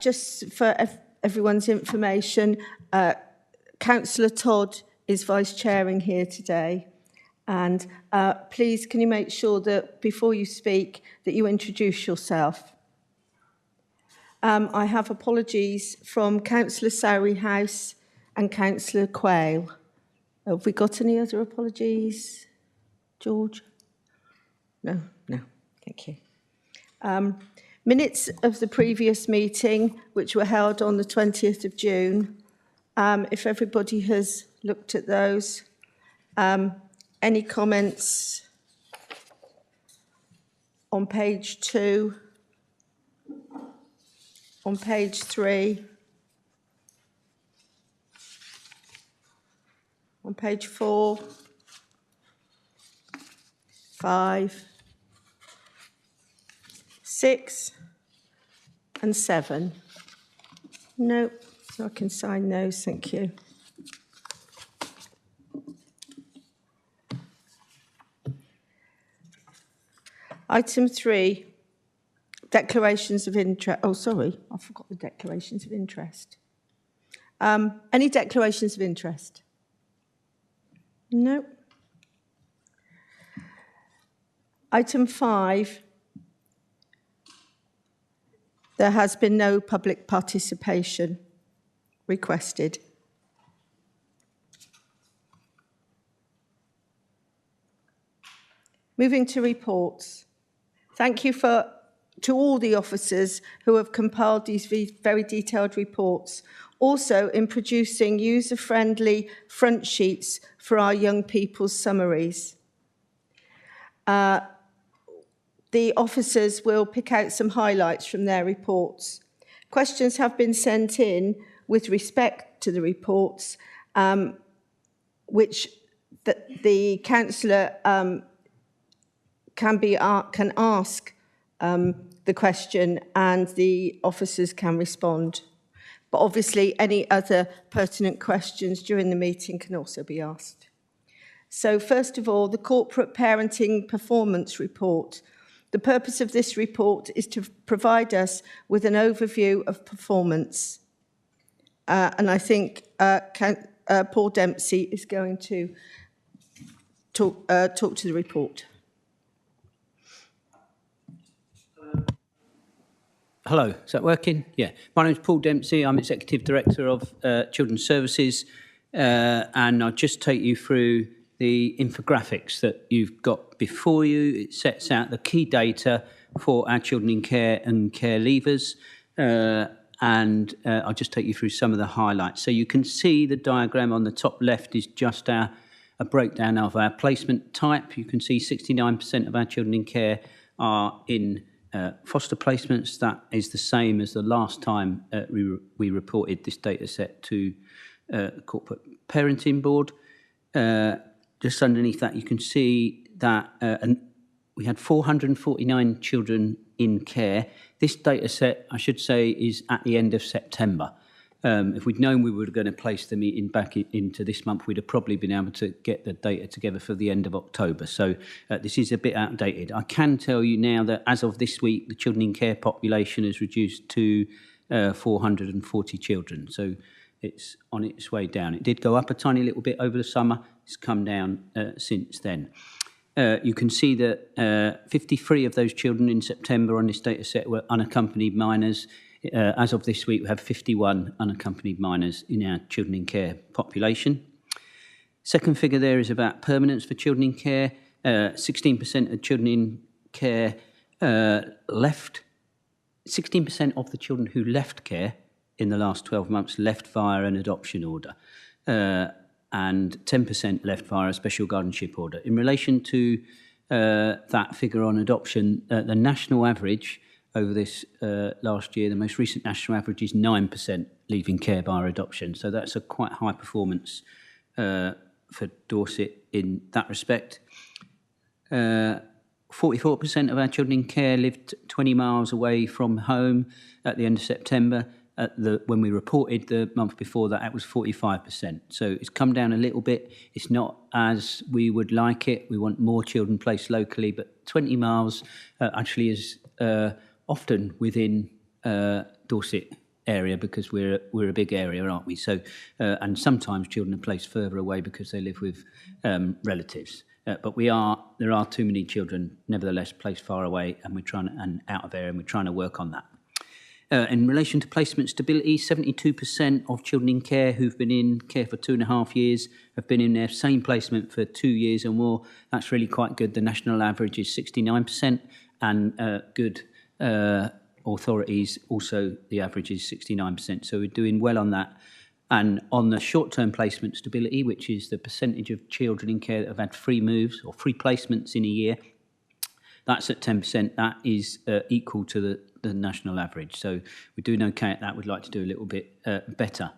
Just for everyone's information, Councillor Todd is vice-chairing here today. And please, can you make sure that before you speak, that you introduce yourself? I have apologies from Councillor Soweryhouse and Councillor Quayle. Have we got any other apologies, George? No, thank you. Minutes of the previous meeting, which were held on the 20th of June. If everybody has looked at those, any comments on page 2, on page 3, on page 4, 5, 6 and 7? No, so I can sign those, thank you. Item 3, declarations of interest. Oh, sorry, I forgot the declarations of interest. Any declarations of interest? No. Item 5, there has been no public participation requested. Moving to reports. Thank you to all the officers who have compiled these very detailed reports, also in producing user-friendly front sheets for our young people's summaries. The officers will pick out some highlights from their reports. Questions have been sent in with respect to the reports, which the councillor can ask the question and the officers can respond. But obviously, any other pertinent questions during the meeting can also be asked. So first of all, the Corporate Parenting Performance Report. The purpose of this report is to provide us with an overview of performance. And I think Paul Dempsey is going to talk to the report. Hello, is that working? Yeah. My name is Paul Dempsey. I'm Executive Director of Children's Services. And I'll just take you through the infographics that you've got before you. It sets out the key data for our children in care and care leavers. And I'll just take you through some of the highlights. So you can see the diagram on the top left is just a breakdown of our placement type. You can see 69% of our children in care are in foster placements. That is the same as the last time we reported this data set to the Corporate Parenting Board. Just underneath that, you can see that we had 449 children in care. This data set, I should say, is at the end of September. If we'd known we were going to place them back into this month, we'd have probably been able to get the data together for the end of October. So this is a bit outdated. I can tell you now that as of this week, the children in care population has reduced to 440 children. So it's on its way down. It did go up a tiny little bit over the summer. It's come down since then. You can see that 53 of those children in September on this data set were unaccompanied minors. As of this week, we have 51 unaccompanied minors in our children in care population. Second figure there is about permanence for children in care. 16% of children in care left. 16% of the children who left care in the last 12 months left via an adoption order. And 10% left via a special guardianship order. In relation to that figure on adoption, the national average over this last year, the most recent national average is 9% leaving care via adoption. So that's a quite high performance for Dorset in that respect. 44% of our children in care lived 20 miles away from home at the end of September. When we reported the month before that, it was 45%. So it's come down a little bit. It's not as we would like it. We want more children placed locally, but 20 miles actually is often within Dorset area because we're a big area, aren't we? So, and sometimes children are placed further away because they live with relatives. But there are too many children, nevertheless, placed far away, and out of area, and we're trying to work on that. In relation to placement stability, 72% of children in care who've been in care for 2.5 years have been in their same placement for 2 years or more. That's really quite good. The national average is 69%, and good authorities also, the average is 69%. So we're doing well on that. And on the short-term placement stability, which is the percentage of children in care that have had free moves or free placements in a year, that's at 10%. That is equal to the national average. So we're doing okay at that. We'd like to do a little bit better.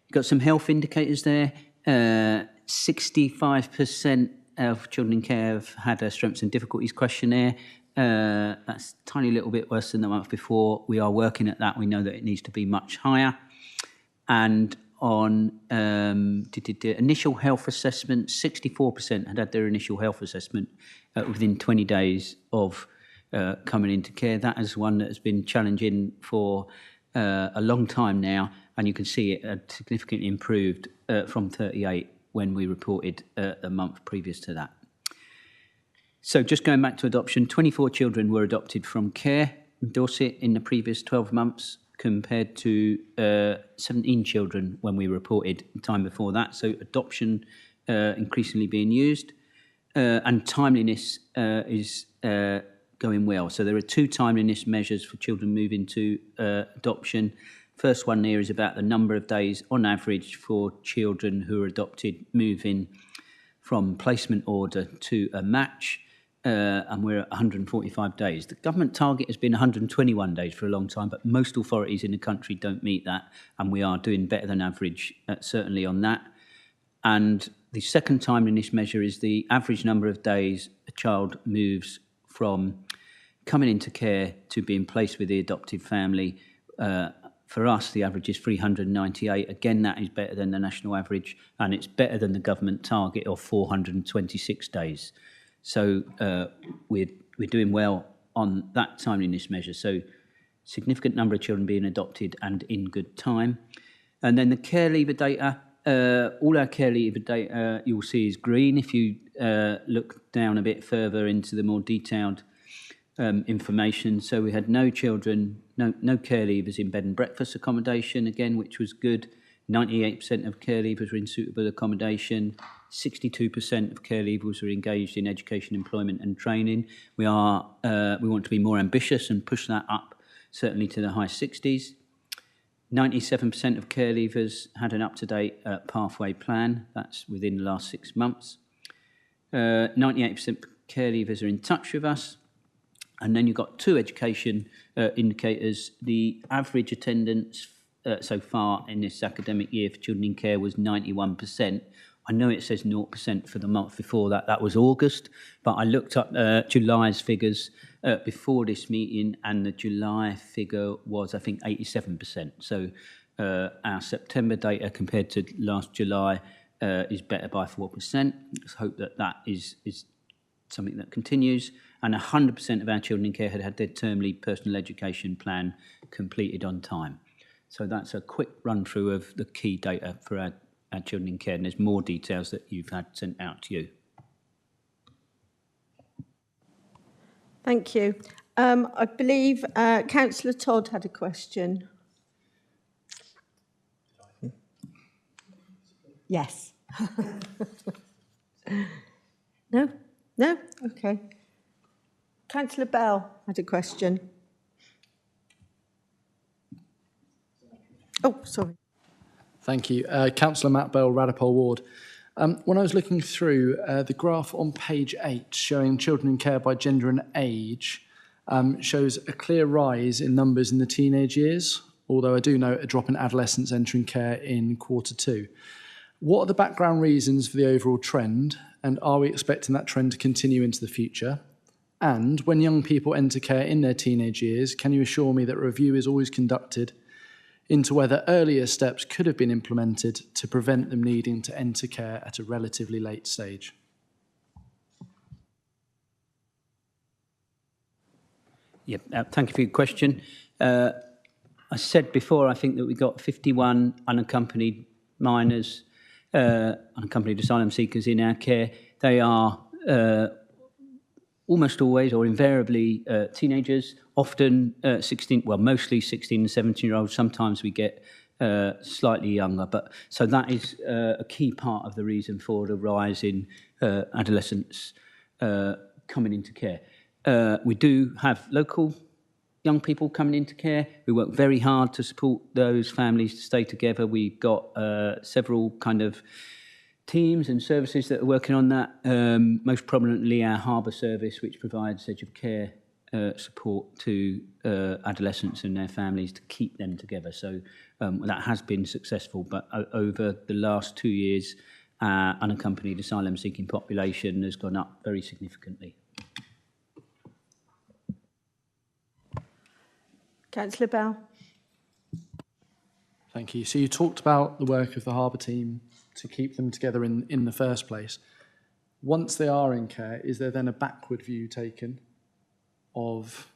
You've got some health indicators there. 65% of children in care have had a strengths and difficulties questionnaire. That's a tiny little bit worse than the month before. We are working at that. We know that it needs to be much higher. And on initial health assessment, 64% had their initial health assessment within 20 days of coming into care. That is one that has been challenging for a long time now, and you can see it had significantly improved from 38 when we reported a month previous to that. So just going back to adoption, 24 children were adopted from care in Dorset in the previous 12 months, compared to 17 children when we reported the time before that. So adoption increasingly being used, and timeliness is going well. So there are 2 timeliness measures for children moving to adoption. First one there is about the number of days on average for children who are adopted moving from placement order to a match. And we're at 145 days. The government target has been 121 days for a long time, but most authorities in the country don't meet that, and we are doing better than average, certainly on that. And the second timeliness measure is the average number of days a child moves from coming into care to being placed with the adoptive family. For us, the average is 398. Again, that is better than the national average, and it's better than the government target of 426 days. So we're doing well on that timeliness measure. So significant number of children being adopted and in good time. And then the care leaver data, all our care leaver data you'll see is green. If you look down a bit further into the more detailed information. So we had no children, no care leavers in bed and breakfast accommodation, again, which was good. 98% of care leavers were in suitable accommodation. 62% of care leavers were engaged in education, employment and training. We want to be more ambitious and push that up, certainly to the high 60s. 97% of care leavers had an up-to-date pathway plan. That's within the last 6 months. 98% of care leavers are in touch with us. And then you've got 2 education indicators. The average attendance so far in this academic year for children in care was 91%. I know it says 0% for the month before that. That was August, but I looked up July's figures before this meeting, and the July figure was, I think, 87%. So our September data compared to last July is better by 4%. Let's hope that that is something that continues. And 100% of our children in care had their term lead personal education plan completed on time. So that's a quick run through of the key data for our children in care, and there's more details that you've had sent out to you. Thank you. I believe Councillor Todd had a question. Yes. No? No? Okay. Councillor Bell had a question. Oh, sorry. Thank you. Councillor Matt Bell, Radipole Ward. When I was looking through the graph on page 8 showing children in care by gender and age, shows a clear rise in numbers in the teenage years, although I do note a drop in adolescents entering care in Q2. What are the background reasons for the overall trend, and are we expecting that trend to continue into the future? And when young people enter care in their teenage years, can you assure me that a review is always conducted into whether earlier steps could have been implemented to prevent them needing to enter care at a relatively late stage? Yeah, thank you for your question. I said before, I think that we got 51 unaccompanied minors, unaccompanied asylum seekers in our care. They are almost always or invariably teenagers, often 16, well, mostly 16 and 17-year-olds. Sometimes we get slightly younger. But so that is a key part of the reason for the rise in adolescents coming into care. We do have local young people coming into care. We work very hard to support those families to stay together. We've got several kind of teams and services that are working on that. Most prominently our harbour service, which provides edge of care support to adolescents and their families to keep them together. So that has been successful, but over the last 2 years, our unaccompanied asylum seeking population has gone up very significantly. Councillor Bell. Thank you. So you talked about the work of the harbour team to keep them together in the first place. Once they are in care, is there then a backward view taken of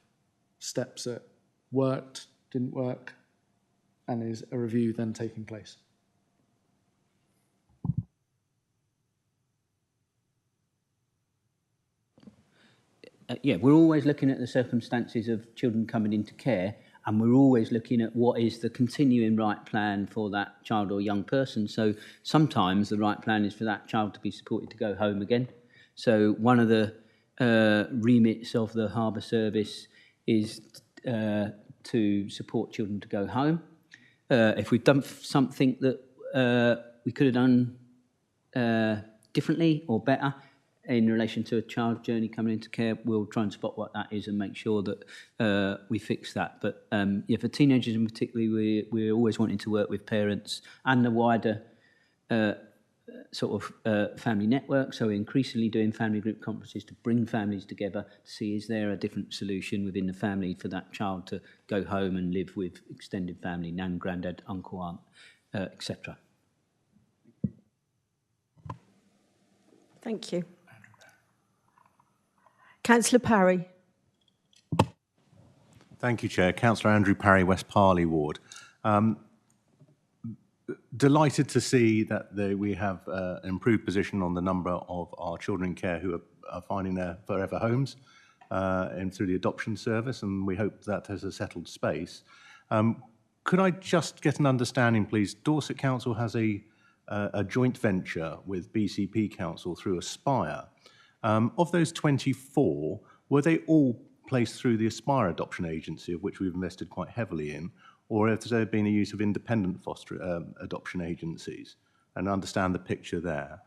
steps that worked, didn't work, and is a review then taking place? Yeah, we're always looking at the circumstances of children coming into care, and we're always looking at what is the continuing right plan for that child or young person. So sometimes the right plan is for that child to be supported to go home again. So one of the remits of the harbour service is to support children to go home. If we've done something that we could have done differently or better in relation to a child journey coming into care, we'll try and spot what that is and make sure that we fix that. But yeah, for teenagers in particular, we're always wanting to work with parents and the wider sort of family network. So we're increasingly doing family group conferences to bring families together to see is there a different solution within the family for that child to go home and live with extended family, nan, granddad, uncle, aunt, etc. Thank you. Councillor Parry. Thank you, Chair. Councillor Andrew Parry, West Parley Ward. Delighted to see that we have an improved position on the number of our children in care who are finding their forever homes through the adoption service, and we hope that has a settled space. Could I just get an understanding, please? Dorset Council has a joint venture with BCP Council through Aspire. Of those 24, were they all placed through the Aspire Adoption Agency, of which we've invested quite heavily in, or has there been a use of independent foster adoption agencies? And understand the picture there.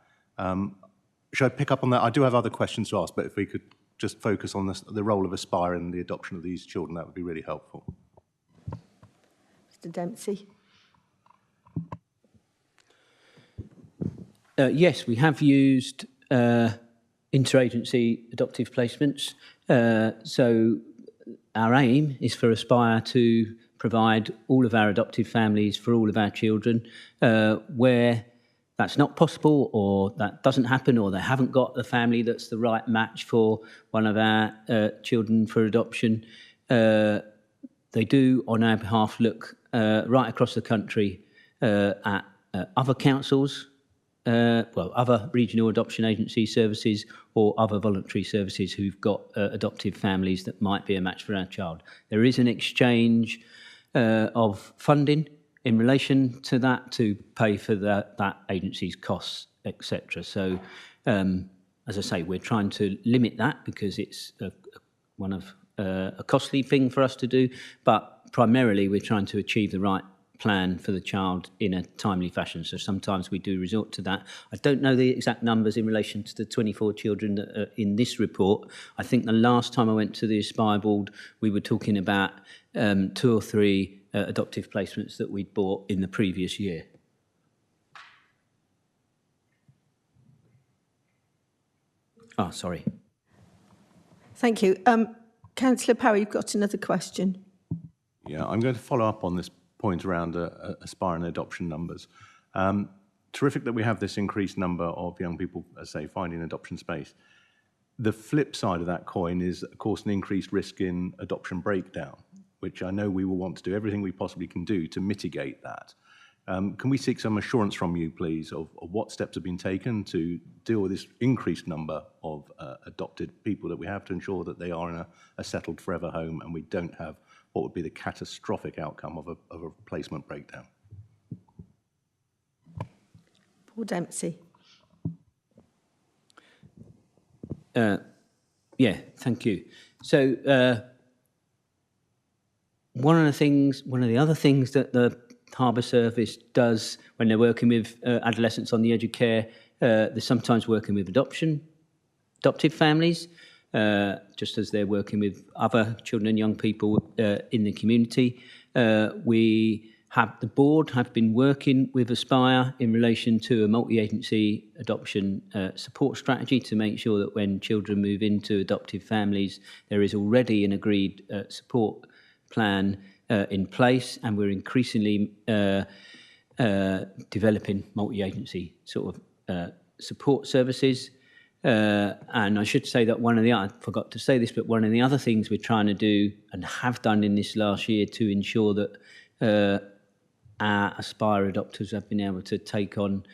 Should I pick up on that? I do have other questions to ask, but if we could just focus on the role of Aspire in the adoption of these children, that would be really helpful. Mr Dempsey. Yes, we have used interagency adoptive placements. So our aim is for Aspire to provide all of our adoptive families for all of our children. Where that's not possible or that doesn't happen or they haven't got the family that's the right match for one of our children for adoption, they do on our behalf look right across the country at other councils, other regional adoption agency services or other voluntary services who've got adoptive families that might be a match for our child. There is an exchange of funding in relation to that to pay for that agency's costs, etc. So, as I say, we're trying to limit that because it's a costly thing for us to do, but primarily we're trying to achieve the right plan for the child in a timely fashion. So sometimes we do resort to that. I don't know the exact numbers in relation to the 24 children that are in this report. I think the last time I went to the Aspire board, we were talking about 2 or 3 adoptive placements that we'd bought in the previous year. Oh, sorry. Thank you. Councillor Parry, you've got another question. Yeah, I'm going to follow up on this point around Aspire and adoption numbers. Terrific that we have this increased number of young people, as I say, finding adoption space. The flip side of that coin is, of course, an increased risk in adoption breakdown. which I know we will want to do everything we possibly can do to mitigate that. Can we seek some assurance from you, please, of what steps have been taken to deal with this increased number of adopted people that we have to ensure that they are in a settled forever home and we don't have what would be the catastrophic outcome of a placement breakdown? Paul Dempsey. Yeah, thank you. So one of the other things that the Harbour Service does when they're working with adolescents on the edge of care, they're sometimes working with adoptive families, just as they're working with other children and young people in the community. The board have been working with Aspire in relation to a multi-agency adoption support strategy to make sure that when children move into adoptive families, there is already an agreed support plan in place, and we're increasingly developing multi-agency sort of support services. And I should say that I forgot to say this, but one of the other things we're trying to do and have done in this last year to ensure that our Aspire adopters have been able to take on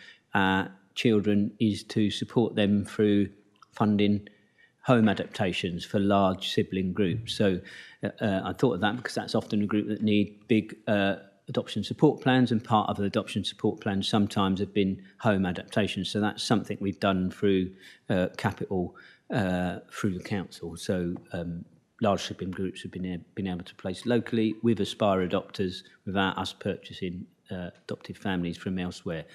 children is to support them through funding home adaptations for large sibling groups. So I thought of that because that's often a group that need big adoption support plans, and part of the adoption support plans sometimes have been home adaptations. So that's something we've done through capital through the council. So large sibling groups have been able to place locally with Aspire adopters without us purchasing adoptive families from elsewhere.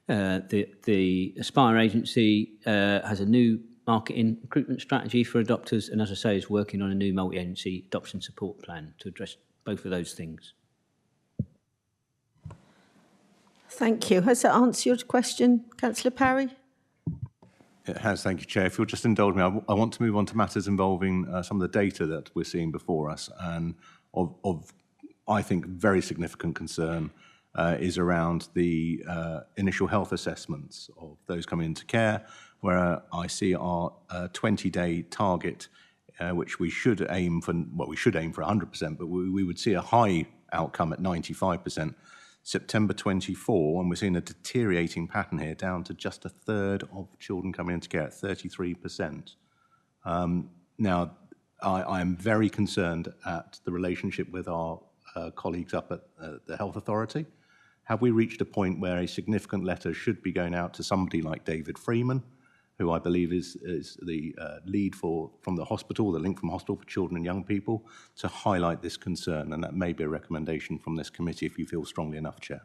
The Aspire agency has a new marketing recruitment strategy for adopters, and as I say, is working on a new multi-agency adoption support plan to address both of those things. Thank you. Has that answered your question, Councillor Parry? It has, thank you, Chair. If you'll just indulge me, I want to move on to matters involving some of the data that we're seeing before us, and of I think, very significant concern is around the initial health assessments of those coming into care, where I see our 20-day target, which we should aim for, well, we should aim for 100%, but we would see a high outcome at 95%. September 24, and we're seeing a deteriorating pattern here down to just a third of children coming into care at 33%. Now, I am very concerned at the relationship with our colleagues up at the Health Authority. Have we reached a point where a significant letter should be going out to somebody like David Freeman, who I believe is the lead from the hospital, the link from hospital for children and young people, to highlight this concern? And that may be a recommendation from this committee if you feel strongly enough, Chair.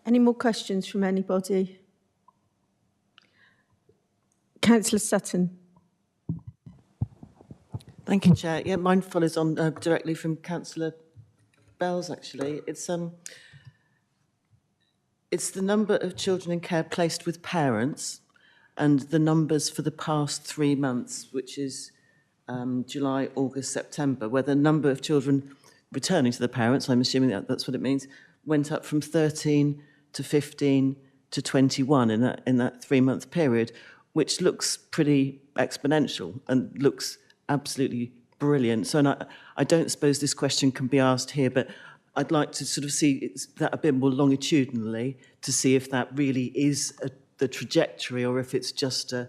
Any more questions from anybody? Councillor Sutton. Thank you, Chair. Yeah, mine follows on directly from Councillor Bell's, actually. It's the number of children in care placed with parents and the numbers for the past 3 months, which is July, August, September, where the number of children returning to the parents, I'm assuming that's what it means, went up from 13 to 15 to 21 in that 3-month period, which looks pretty exponential and looks absolutely brilliant. So I don't suppose this question can be asked here, but I'd like to sort of see that a bit more longitudinally to see if that really is the trajectory or if it's just a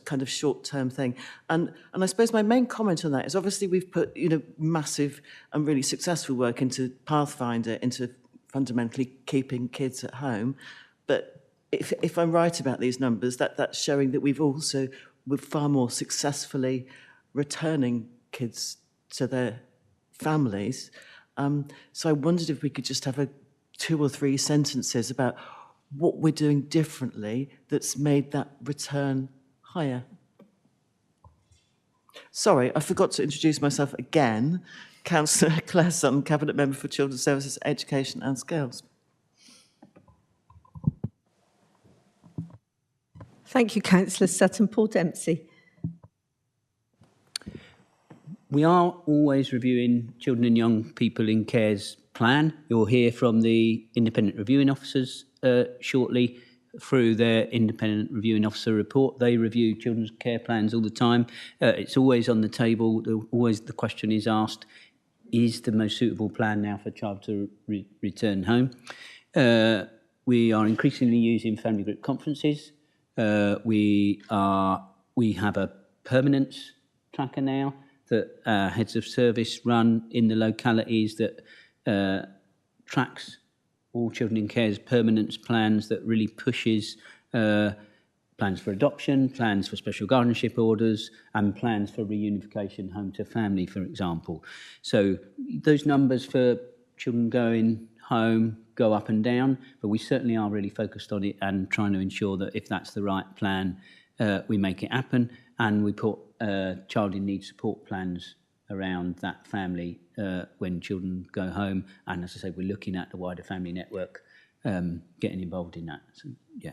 kind of short-term thing. And I suppose my main comment on that is obviously we've put, massive and really successful work into Pathfinder, into fundamentally keeping kids at home. But if I'm right about these numbers, that's showing that we're far more successfully returning kids to their families. So I wondered if we could just have 2 or 3 sentences about what we're doing differently that's made that return higher. Sorry, I forgot to introduce myself again. Councillor Claire Sutton, Cabinet Member for Children's Services, Education and Skills. Thank you, Councillor Sutton. Paul Dempsey. We are always reviewing children and young people in care's plan. You'll hear from the independent reviewing officers shortly through their independent reviewing officer report. They review children's care plans all the time. It's always on the table. Always the question is asked, is the most suitable plan now for a child to return home? We are increasingly using family group conferences. We have a permanence tracker now that heads of service run in the localities that tracks all children in care's permanence plans, that really pushes plans for adoption, plans for special guardianship orders, and plans for reunification home to family, for example. So those numbers for children going home go up and down, but we certainly are really focused on it and trying to ensure that if that's the right plan, we make it happen, and we put child in need support plans around that family when children go home. And as I say, we're looking at the wider family network getting involved in that. So, yeah.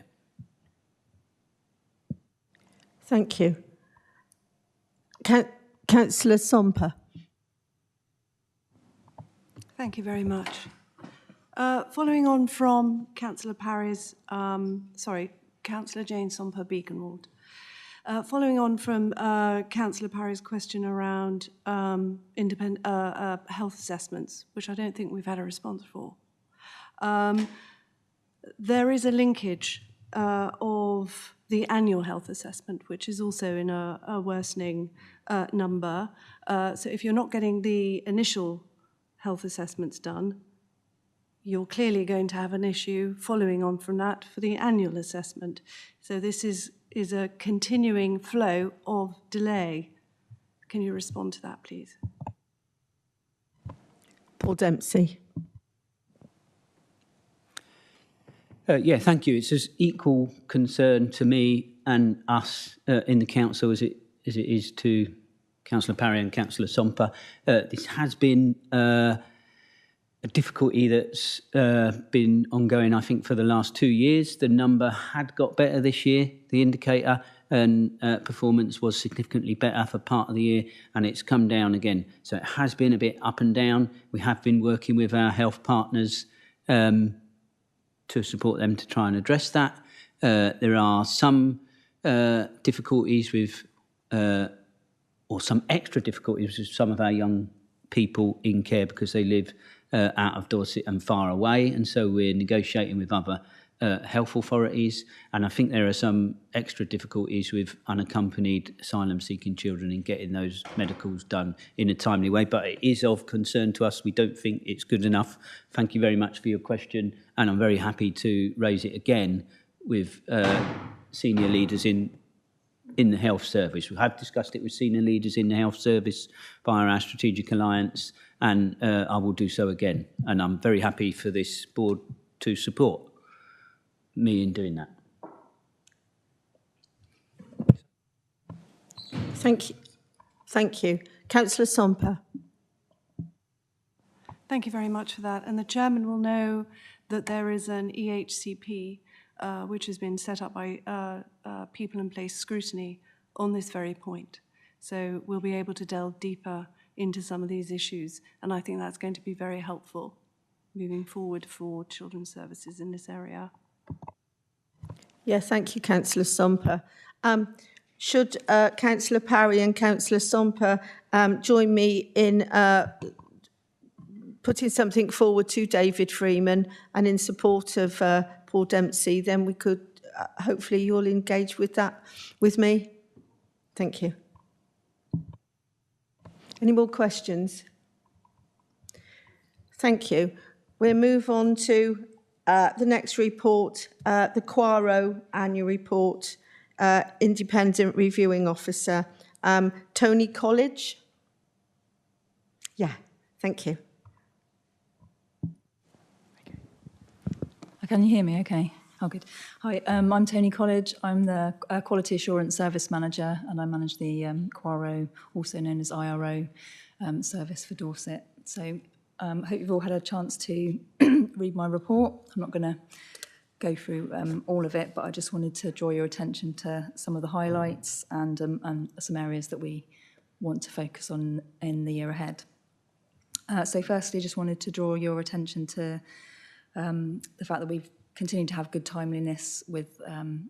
Thank you. Councillor Somper. Thank you very much. Following on from Councillor Parry's, Councillor Jane Somper Beaconwald. Following on from Councillor Parry's question around independent health assessments, which I don't think we've had a response for. There is a linkage of the annual health assessment, which is also in a worsening number. So if you're not getting the initial health assessments done, you're clearly going to have an issue following on from that for the annual assessment. So this is a continuing flow of delay. Can you respond to that, please? Paul Dempsey. Yeah, thank you. It's as equal concern to me and us in the council as it is to Councillor Parry and Councillor Somper. This has been a difficulty that's been ongoing, I think, for the last 2 years. The number had got better this year, the indicator, and performance was significantly better for part of the year, and it's come down again. So it has been a bit up and down. We have been working with our health partners to support them to try and address that. There are some difficulties with, or some extra difficulties with some of our young people in care because they live out of Dorset and far away, and so we're negotiating with other health authorities, and I think there are some extra difficulties with unaccompanied asylum-seeking children in getting those medicals done in a timely way, but it is of concern to us. We don't think it's good enough. Thank you very much for your question, and I'm very happy to raise it again with senior leaders in the health service. We have discussed it with senior leaders in the health service via our strategic alliance, and I will do so again. And I'm very happy for this board to support me in doing that. Thank you. Thank you. Councillor Somper. Thank you very much for that. And the chairman will know that there is an EHCP which has been set up by People and Place Scrutiny on this very point. So we'll be able to delve deeper into some of these issues, and I think that's going to be very helpful moving forward for children's services in this area. Yeah, thank you, Councillor Somper. Should Councillor Parry and Councillor Somper join me in putting something forward to David Freeman and in support of Paul Dempsey, then we could, hopefully you'll engage with that with me. Thank you. Any more questions? Thank you. We'll move on to the next report, the Quaro Annual Report, Independent Reviewing Officer, Tony College. Yeah, thank you. Can you hear me okay? Oh, good. Hi, I'm Tony College. I'm the Quality Assurance Service Manager, and I manage the Quaro, also known as IRO, service for Dorset. So I hope you've all had a chance to read my report. I'm not going to go through all of it, but I just wanted to draw your attention to some of the highlights and some areas that we want to focus on in the year ahead. So firstly, just wanted to draw your attention to the fact that we've continue to have good timeliness with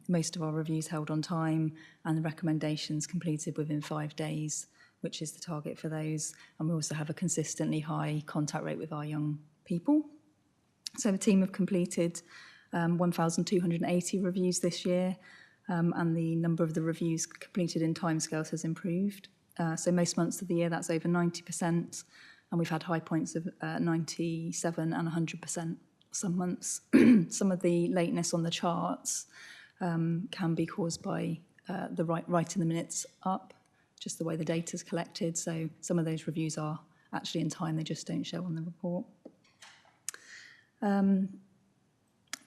most of our reviews held on time and the recommendations completed within 5 days, which is the target for those. And we also have a consistently high contact rate with our young people. So the team have completed 1,280 reviews this year, and the number of the reviews completed in timescales has improved. So most months of the year, that's over 90%, and we've had high points of 97 and 100% some months. Some of the lateness on the charts can be caused by the writing the minutes up, just the way the data is collected. So some of those reviews are actually in time, they just don't show on the report.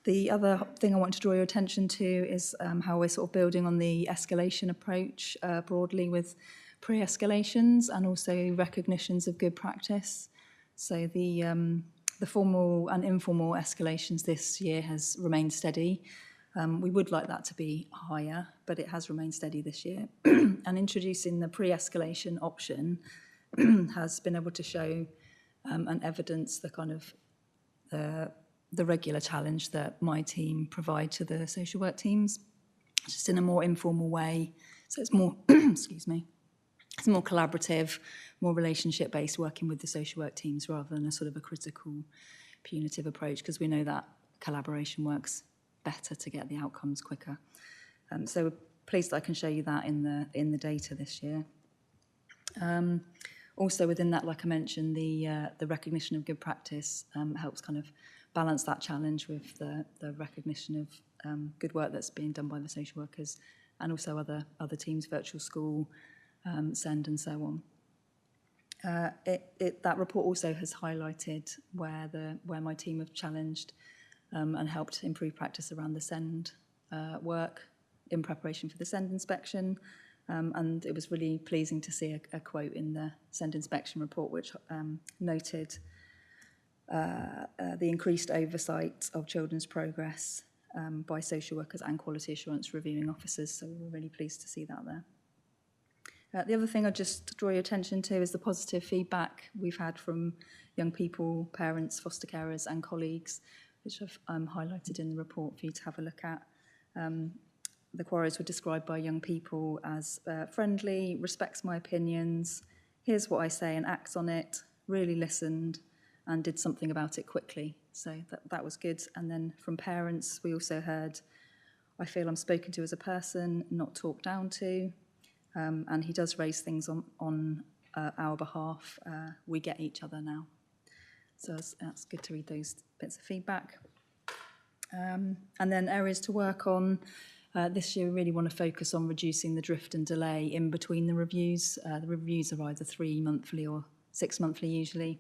The other thing I want to draw your attention to is how we're sort of building on the escalation approach broadly with pre-escalations and also recognitions of good practice. So the formal and informal escalations this year has remained steady. We would like that to be higher, but it has remained steady this year. And introducing the pre-escalation option has been able to show and evidence the kind of the regular challenge that my team provide to the social work teams, just in a more informal way. So it's more, excuse me, it's more collaborative, more relationship-based, working with the social work teams rather than a sort of a critical, punitive approach, because we know that collaboration works better to get the outcomes quicker. So we're pleased that I can show you that in the data this year. Also within that, like I mentioned, the recognition of good practice helps kind of balance that challenge with the recognition of good work that's being done by the social workers and also other teams, virtual school, SEND and so on. That report also has highlighted where my team have challenged and helped improve practice around the SEND work in preparation for the SEND inspection. And it was really pleasing to see a quote in the SEND inspection report which noted the increased oversight of children's progress by social workers and quality assurance reviewing officers. So we were really pleased to see that there. The other thing I'd just draw your attention to is the positive feedback we've had from young people, parents, foster carers and colleagues, which I've highlighted in the report for you to have a look at. The quarries were described by young people as friendly, respects my opinions, hears what I say and acts on it, really listened and did something about it quickly. So that was good. And then from parents, we also heard, I feel I'm spoken to as a person, not talked down to. And he does raise things on our behalf. We get each other now. So that's good to read those bits of feedback. And then areas to work on. This year we really want to focus on reducing the drift and delay in between the reviews. The reviews are either 3 monthly or 6 monthly usually.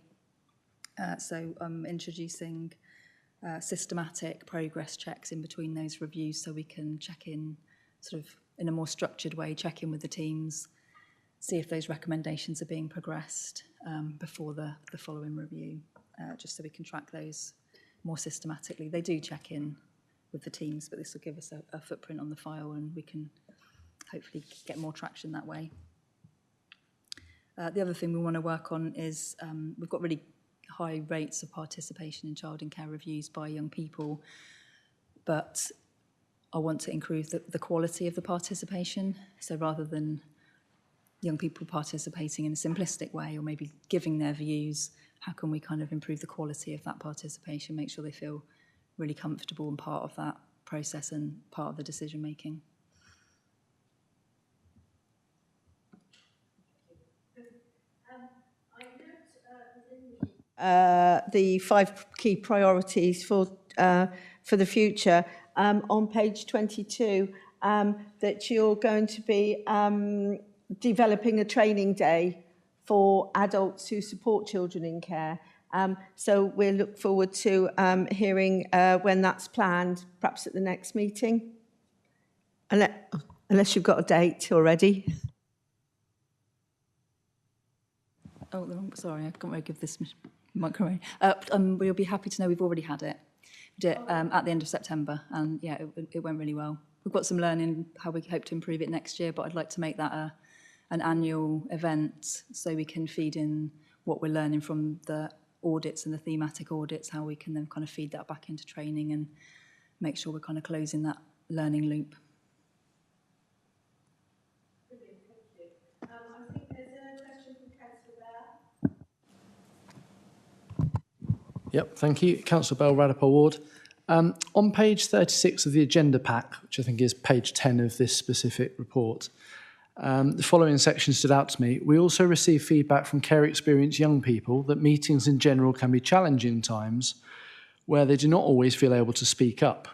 So I'm introducing systematic progress checks in between those reviews so we can check in sort of in a more structured way, check in with the teams, see if those recommendations are being progressed before the following review, just so we can track those more systematically. They do check in with the teams, but this will give us a footprint on the file and we can hopefully get more traction that way. The other thing we want to work on is we've got really high rates of participation in child and care reviews by young people, but I want to improve the quality of the participation. So rather than young people participating in a simplistic way or maybe giving their views, how can we kind of improve the quality of that participation, make sure they feel really comfortable and part of that process and part of the decision making. The 5 key priorities for the future on page 22, that you're going to be developing a training day for adults who support children in care. So we'll look forward to hearing when that's planned, perhaps at the next meeting, unless you've got a date already. Oh, sorry, I can't really give this microphone. We'll be happy to know we've already had it. We did it at the end of September, and yeah, it went really well. We've got some learning how we hope to improve it next year, but I'd like to make that an annual event so we can feed in what we're learning from the audits and the thematic audits, how we can then kind of feed that back into training and make sure we're kind of closing that learning loop. Yep, thank you. Councillor Bell, Radipole Ward. On page 36 of the agenda pack, which I think is page 10 of this specific report, the following section stood out to me. We also receive feedback from care experienced young people that meetings in general can be challenging times where they do not always feel able to speak up.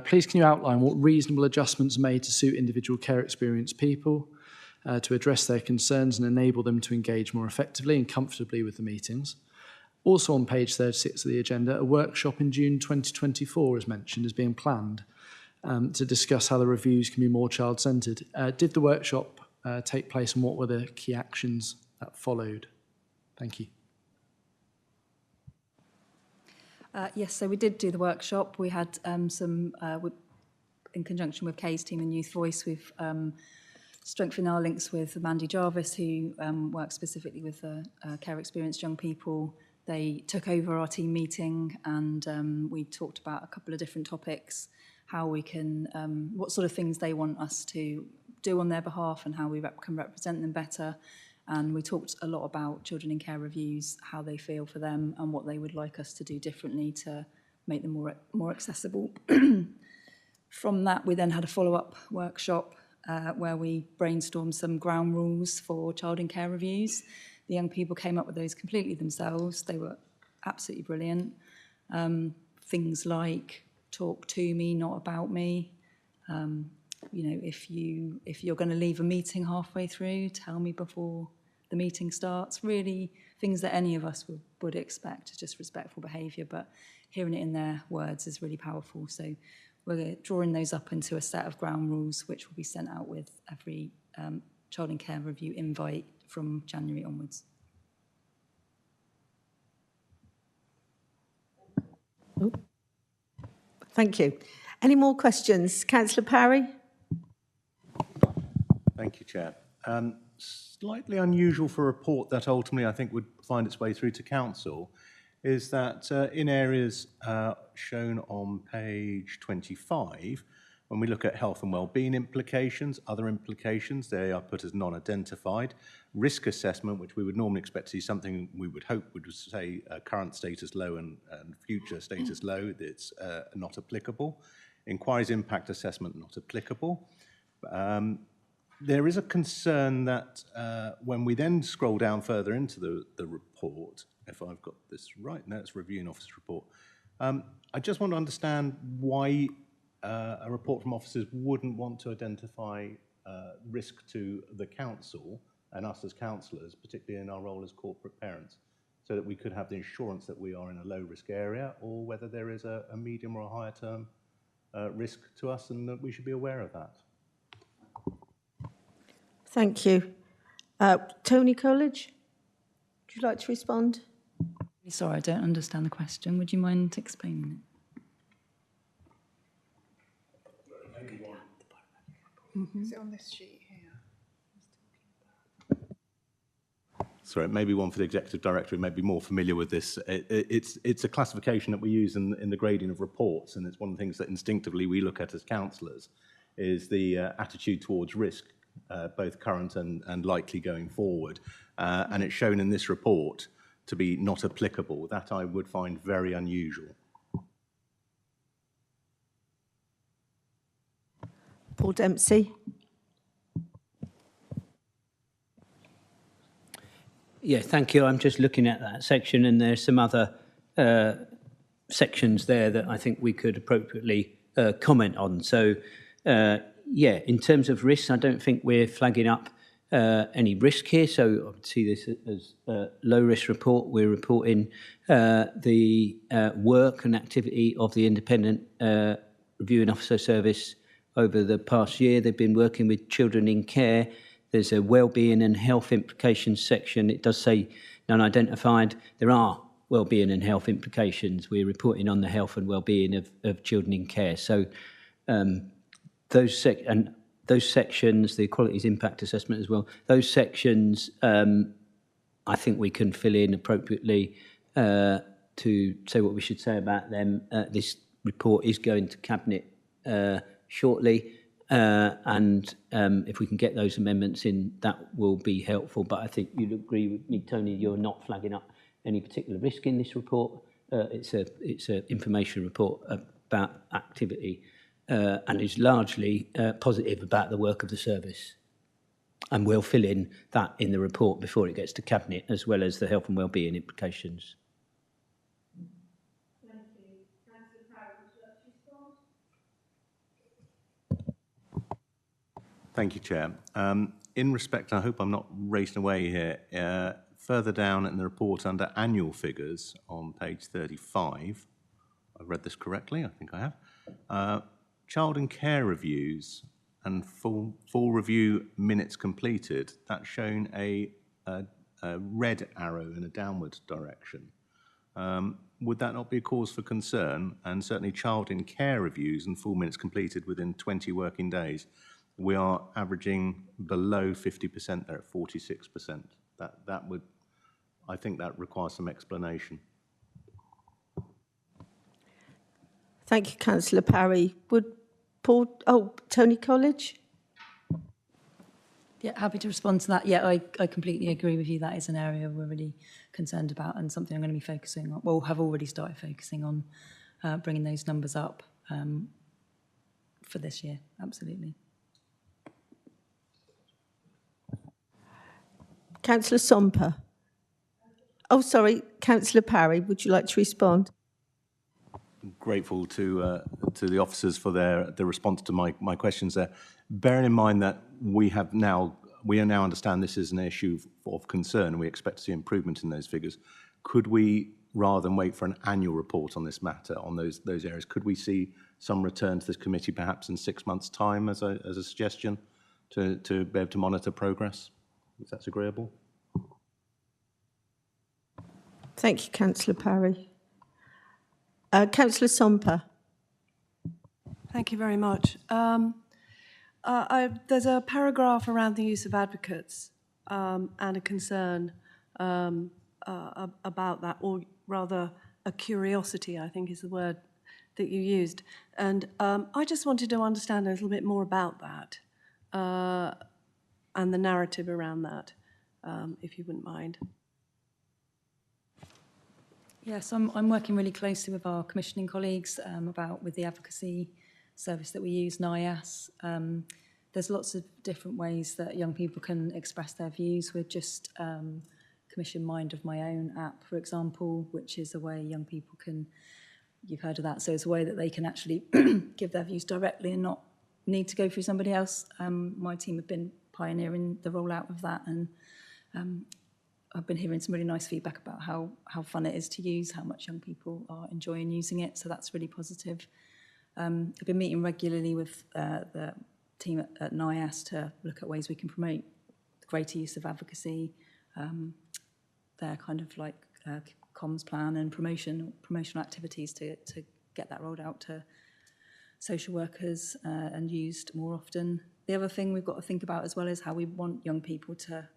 Please can you outline what reasonable adjustments are made to suit individual care experienced people to address their concerns and enable them to engage more effectively and comfortably with the meetings? Also on page 36 of the agenda, a workshop in June 2024 is mentioned as being planned to discuss how the reviews can be more child-centred. Did the workshop take place and what were the key actions that followed? Thank you. Yes, so we did do the workshop. We had some, in conjunction with Kay's team and Youth Voice, we've strengthened our links with Mandy Jarvis, who works specifically with care experienced young people. They took over our team meeting and we talked about a couple of different topics, how we can, what sort of things they want us to do on their behalf and how we can represent them better. And we talked a lot about children in care reviews, how they feel for them and what they would like us to do differently to make them more accessible. From that, we then had a follow-up workshop where we brainstormed some ground rules for child in care reviews. The young people came up with those completely themselves. They were absolutely brilliant. Things like talk to me, not about me. You know, if you're going to leave a meeting halfway through, tell me before the meeting starts. Really, things that any of us would expect, just respectful behaviour, but hearing it in their words is really powerful. So we're drawing those up into a set of ground rules, which will be sent out with every child in care review invite from January onwards. Thank you. Any more questions? Councillor Parry? Thank you, Chair. Slightly unusual for a report that ultimately I think would find its way through to Council is that in areas shown on page 25, when we look at health and wellbeing implications, other implications, they are put as non-identified. Risk assessment, which we would normally expect to see something we would hope would say current status low and future status low, it's not applicable. Inquiries impact assessment, not applicable. There is a concern that when we then scroll down further into the report, if I've got this right, no, it's reviewing officer's report. I just want to understand why a report from officers wouldn't want to identify risk to the council and us as councillors, particularly in our role as corporate parents, so that we could have the assurance that we are in a low risk area, or whether there is a medium or a higher term risk to us and that we should be aware of that. Thank you. Tony Coolidge, would you like to respond? Sorry, I don't understand the question. Would you mind explaining it? Is it on this sheet here? Sorry, maybe one for the executive director who may be more familiar with this. It's a classification that we use in the grading of reports, and it's one of the things that instinctively we look at as councillors, is the attitude towards risk, both current and likely going forward. And it's shown in this report to be not applicable. That I would find very unusual. Paul Dempsey. Yeah, thank you. I'm just looking at that section, and there's some other sections there that I think we could appropriately comment on. So, yeah, in terms of risks, I don't think we're flagging up any risk here. So I would see this as a low-risk report. We're reporting the work and activity of the Independent Reviewing Officer Service over the past year. They've been working with children in care. There's a wellbeing and health implications section. It does say non-identified. There are wellbeing and health implications. We're reporting on the health and wellbeing of children in care. So those sections, the Equalities Impact Assessment as well, those sections I think we can fill in appropriately to say what we should say about them. This report is going to Cabinet shortly. And if we can get those amendments in, that will be helpful. But I think you'd agree with me, Tony, you're not flagging up any particular risk in this report. It's a information report about activity and is largely positive about the work of the service. And we'll fill in that in the report before it gets to Cabinet, as well as the health and wellbeing implications. Thank you. Councillor Parry, would you like to respond? Thank you, Chair. In respect, I hope I'm not racing away here, further down in the report under annual figures on page 35, I've read this correctly, I think I have, child and care reviews and full review minutes completed, that's shown a red arrow in a downward direction. Would that not be a cause for concern? And certainly child in care reviews and full minutes completed within 20 working days, we are averaging below 50% there at 46%. That would, I think that requires some explanation. Thank you, Councillor Parry. Would Tony College? Yeah, happy to respond to that. Yeah, I completely agree with you. That is an area we're really concerned about and something I'm going to be focusing on. Well, have already started focusing on bringing those numbers up for this year. Absolutely. Councillor Somper. Oh, sorry, Councillor Parry, would you like to respond? Grateful to the officers for their response to my questions there. Bearing in mind that we now understand this is an issue of concern and we expect to see improvement in those figures, could we, rather than wait for an annual report on this matter, on those areas, could we see some return to this committee perhaps in 6 months' time as a suggestion to be able to monitor progress? If that's agreeable. Thank you, Councillor Parry. Councillor Somper. Thank you very much. There's a paragraph around the use of advocates and a concern about that, or rather a curiosity, I think is the word that you used. And I just wanted to understand a little bit more about that and the narrative around that, if you wouldn't mind. Yes, I'm working really closely with our commissioning colleagues with the advocacy service that we use, NIAS. There's lots of different ways that young people can express their views. We're just commissioned Mind of My Own app, for example, which is a way young people can, you've heard of that, so it's a way that they can actually give their views directly and not need to go through somebody else. My team have been pioneering the rollout of that, and I've been hearing some really nice feedback about how fun it is to use, how much young people are enjoying using it, so that's really positive. I've been meeting regularly with the team at NIAS to look at ways we can promote greater use of advocacy, their kind of like comms plan and promotional activities to get that rolled out to social workers and used more often. The other thing we've got to think about as well is how we want young people to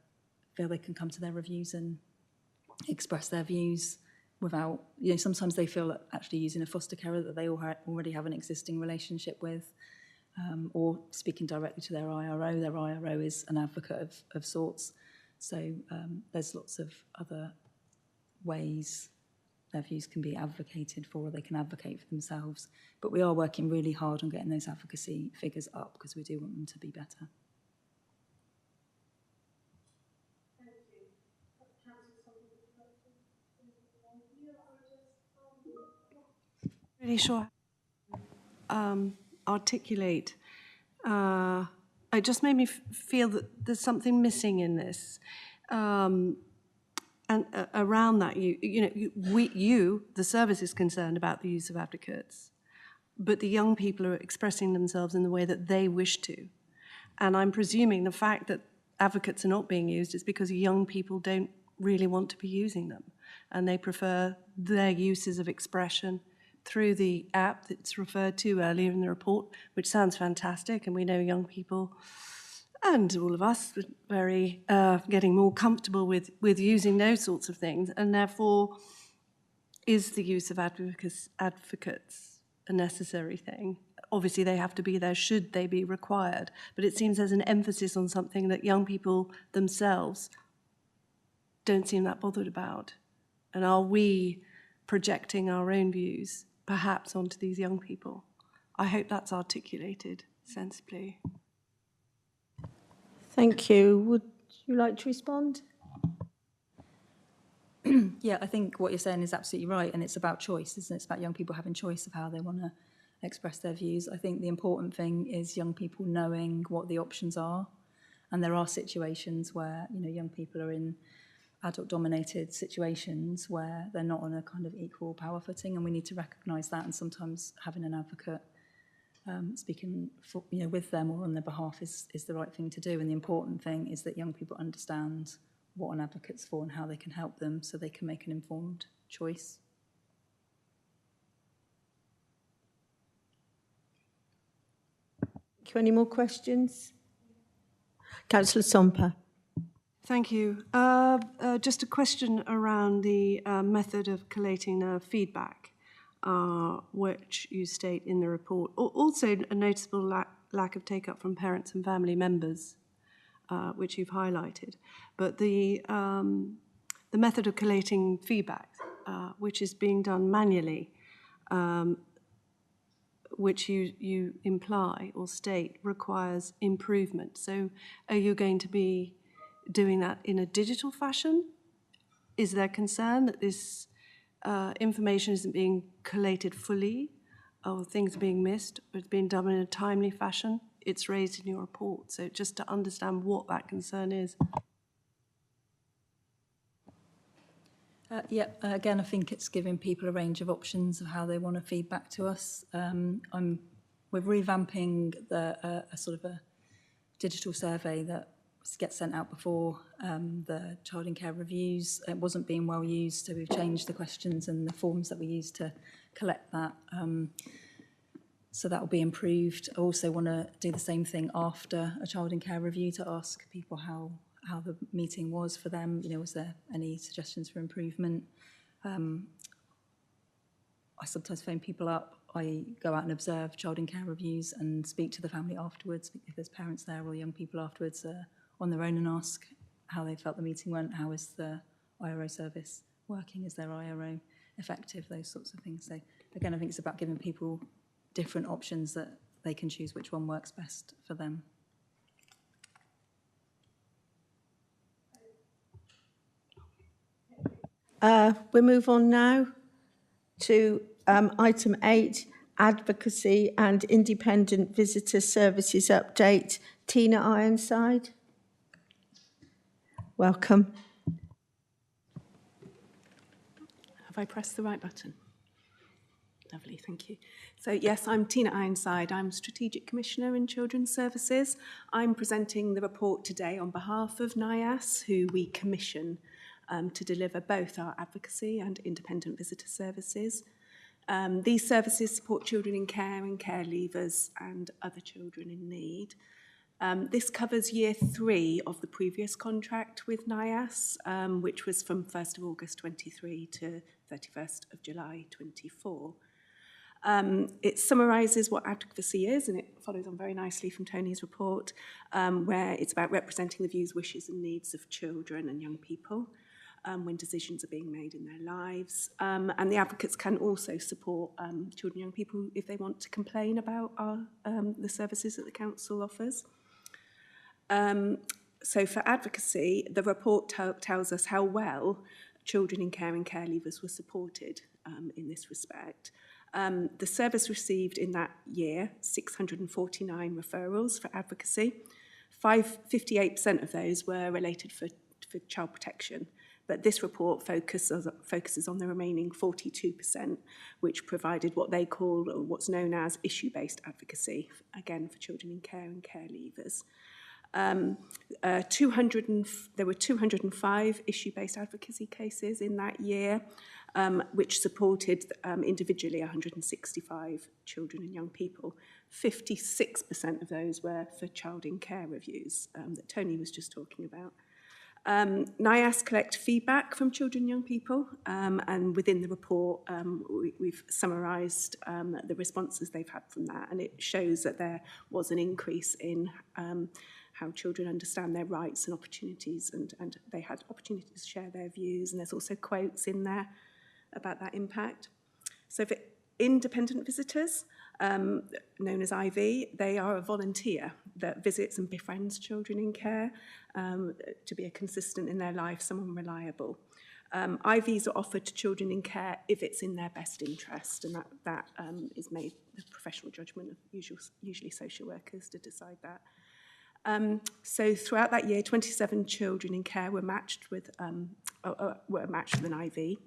feel they can come to their reviews and express their views without, sometimes they feel that actually using a foster carer that they already have an existing relationship with, or speaking directly to their IRO. Their IRO is an advocate of sorts. So there's lots of other ways their views can be advocated for, or they can advocate for themselves. But we are working really hard on getting those advocacy figures up because we do want them to be better. Really sure articulate. It just made me feel that there's something missing in this, and around that, the service is concerned about the use of advocates, but the young people are expressing themselves in the way that they wish to, and I'm presuming the fact that advocates are not being used is because young people don't really want to be using them, and they prefer their uses of expression through the app that's referred to earlier in the report, which sounds fantastic, and we know young people and all of us are very getting more comfortable with using those sorts of things, and therefore is the use of advocates a necessary thing. Obviously, they have to be there should they be required, but it seems there's an emphasis on something that young people themselves don't seem that bothered about. And are we projecting our own views, perhaps, onto these young people? I hope that's articulated sensibly. Thank you. Would you like to respond? Yeah, I think what you're saying is absolutely right, and it's about choice, isn't it? It's about young people having choice of how they want to express their views. I think the important thing is young people knowing what the options are, and there are situations where, you know, young people are in adult-dominated situations where they're not on a kind of equal power footing, and we need to recognise that, and sometimes having an advocate speaking for, you know, with them or on their behalf is the right thing to do. And the important thing is that young people understand what an advocate's for and how they can help them so they can make an informed choice. Any more questions? Councillor Somper. Thank you. Just a question around the method of collating feedback, which you state in the report. Also, a noticeable lack of take-up from parents and family members, which you've highlighted. But the method of collating feedback, which is being done manually, which you imply or state requires improvement. So are you going to be doing that in a digital fashion? Is there concern that this information isn't being collated fully, or things are being missed, or it's being done in a timely fashion? It's raised in your report, so just to understand what that concern is. Again, I think it's giving people a range of options of how they want to feed back to us. We're revamping a sort of a digital survey that gets sent out before the child in care reviews. It wasn't being well used, so we've changed the questions and the forms that we use to collect that. So that will be improved. I also want to do the same thing after a child in care review to ask people how the meeting was for them. You know, was there any suggestions for improvement? I sometimes phone people up. I go out and observe child in care reviews and speak to the family afterwards, if there's parents there or young people afterwards on their own, and ask how they felt the meeting went, how is the IRO service working, is their IRO effective, those sorts of things. So again, I think it's about giving people different options that they can choose which one works best for them. We move on now to item 8, Advocacy and Independent Visitor Services Update. Tina Ironside. Welcome. Have I pressed the right button? Lovely, thank you. So yes, I'm Tina Ironside. I'm Strategic Commissioner in Children's Services. I'm presenting the report today on behalf of NIAS, who we commission to deliver both our advocacy and independent visitor services. These services support children in care and care leavers and other children in need. This covers year 3 of the previous contract with NIAS, which was from 1st of August 23 to 31st of July 24. It summarises what advocacy is, and it follows on very nicely from Tony's report, where it's about representing the views, wishes and needs of children and young people when decisions are being made in their lives. And the advocates can also support children and young people if they want to complain about the services that the council offers. So for advocacy, the report tells us how well children in care and care leavers were supported in this respect. The service received in that year 649 referrals for advocacy. 58% of those were related for child protection, but this report focuses on the remaining 42%, which provided what they call, or what's known as, issue-based advocacy, again for children in care and care leavers. There were 205 issue-based advocacy cases in that year, which supported individually 165 children and young people. 56% of those were for child in care reviews that Tony was just talking about. NIAS collect feedback from children and young people, and within the report we've summarised the responses they've had from that, and it shows that there was an increase in how children understand their rights and opportunities, and they had opportunities to share their views, and there's also quotes in there about that impact. So for independent visitors, known as IV, they are a volunteer that visits and befriends children in care to be a consistent in their life, someone reliable. IVs are offered to children in care if it's in their best interest, and that is made the professional judgment of usually social workers to decide that. So throughout that year, 27 children in care were matched with an IV.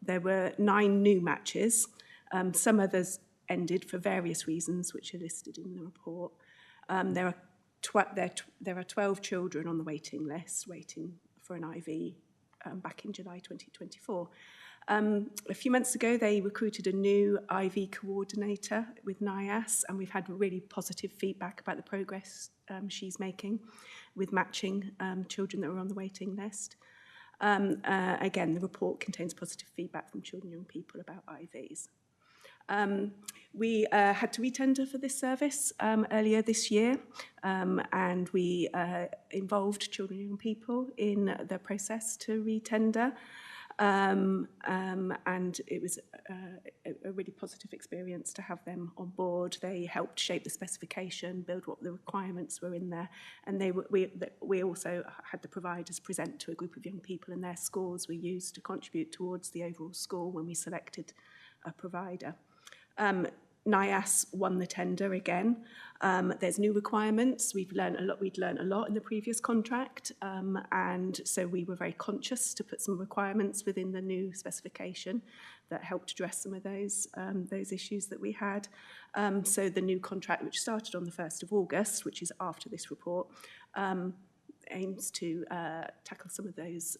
There were 9 new matches. Some others ended for various reasons, which are listed in the report. There are 12 children on the waiting list waiting for an IV back in July 2024. A few months ago, they recruited a new IV coordinator with NIAS, and we've had really positive feedback about the progress she's making with matching children that are on the waiting list. Again, the report contains positive feedback from children and young people about IVs. We had to retender for this service earlier this year, and we involved children and young people in the process to retender. And it was a really positive experience to have them on board. They helped shape the specification, build what the requirements were in there, and we also had the providers present to a group of young people, and their scores were used to contribute towards the overall score when we selected a provider. NIAS won the tender again. There's new requirements. We'd learned a lot in the previous contract, and so we were very conscious to put some requirements within the new specification that helped address some of those issues that we had. So the new contract, which started on the 1st of August, which is after this report, aims to tackle some of those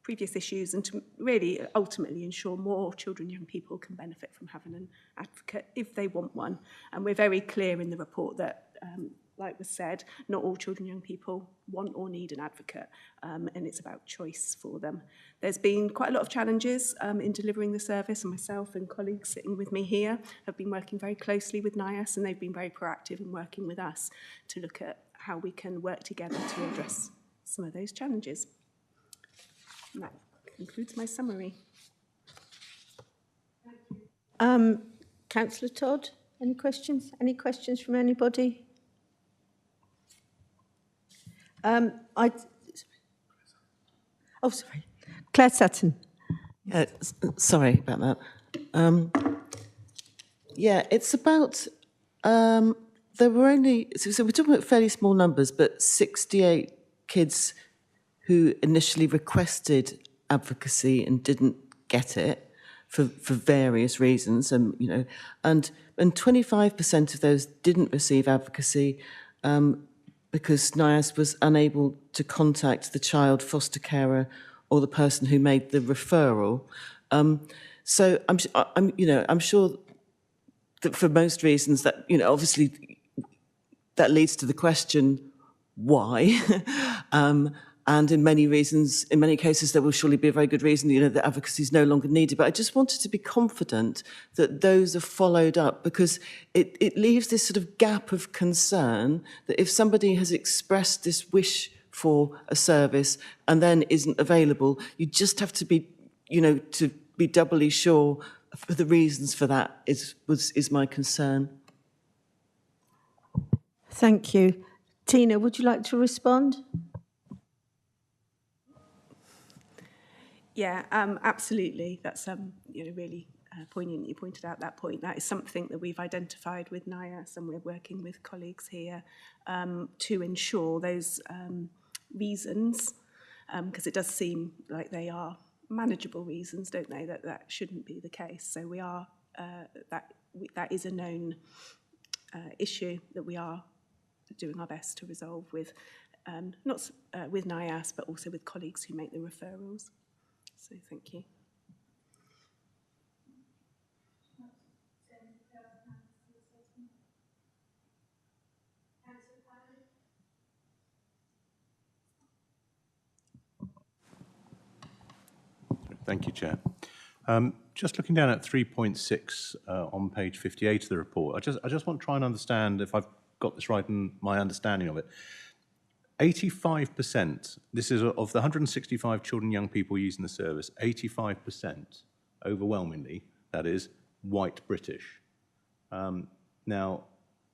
previous issues and to really ultimately ensure more children and young people can benefit from having an advocate if they want one. And we're very clear in the report that, like was said, not all children and young people want or need an advocate, and it's about choice for them. There's been quite a lot of challenges in delivering the service, and myself and colleagues sitting with me here have been working very closely with NIAS, and they've been very proactive in working with us to look at how we can work together to address some of those challenges. And that concludes my summary. Councillor Todd, any questions? Any questions from anybody? Sorry. Claire Sutton. Sorry about that. It's about, there were only, so we're talking about fairly small numbers, but 68 kids who initially requested advocacy and didn't get it for various reasons, and 25% of those didn't receive advocacy because NIAS was unable to contact the child foster carer or the person who made the referral. So I'm sure that for most reasons that obviously that leads to the question why. And in many cases, there will surely be a very good reason, that advocacy is no longer needed. But I just wanted to be confident that those are followed up, because it leaves this sort of gap of concern that if somebody has expressed this wish for a service and then isn't available, you just have to be, to be doubly sure for the reasons for that is my concern. Thank you. Tina, would you like to respond? Yeah, absolutely. That's really poignant. You pointed out that point. That is something that we've identified with NIAS, and we're working with colleagues here to ensure those reasons, because it does seem like they are manageable reasons, don't they? That shouldn't be the case. So we are that is a known issue that we are doing our best to resolve with not with NIAS, but also with colleagues who make the referrals. So thank you. Thank you, Chair. Just looking down at 3.6 on page 58 of the report, I just want to try and understand if I've got this right in my understanding of it. 85%, this is of the 165 children and young people using the service, 85%, overwhelmingly, that is, white British. Now,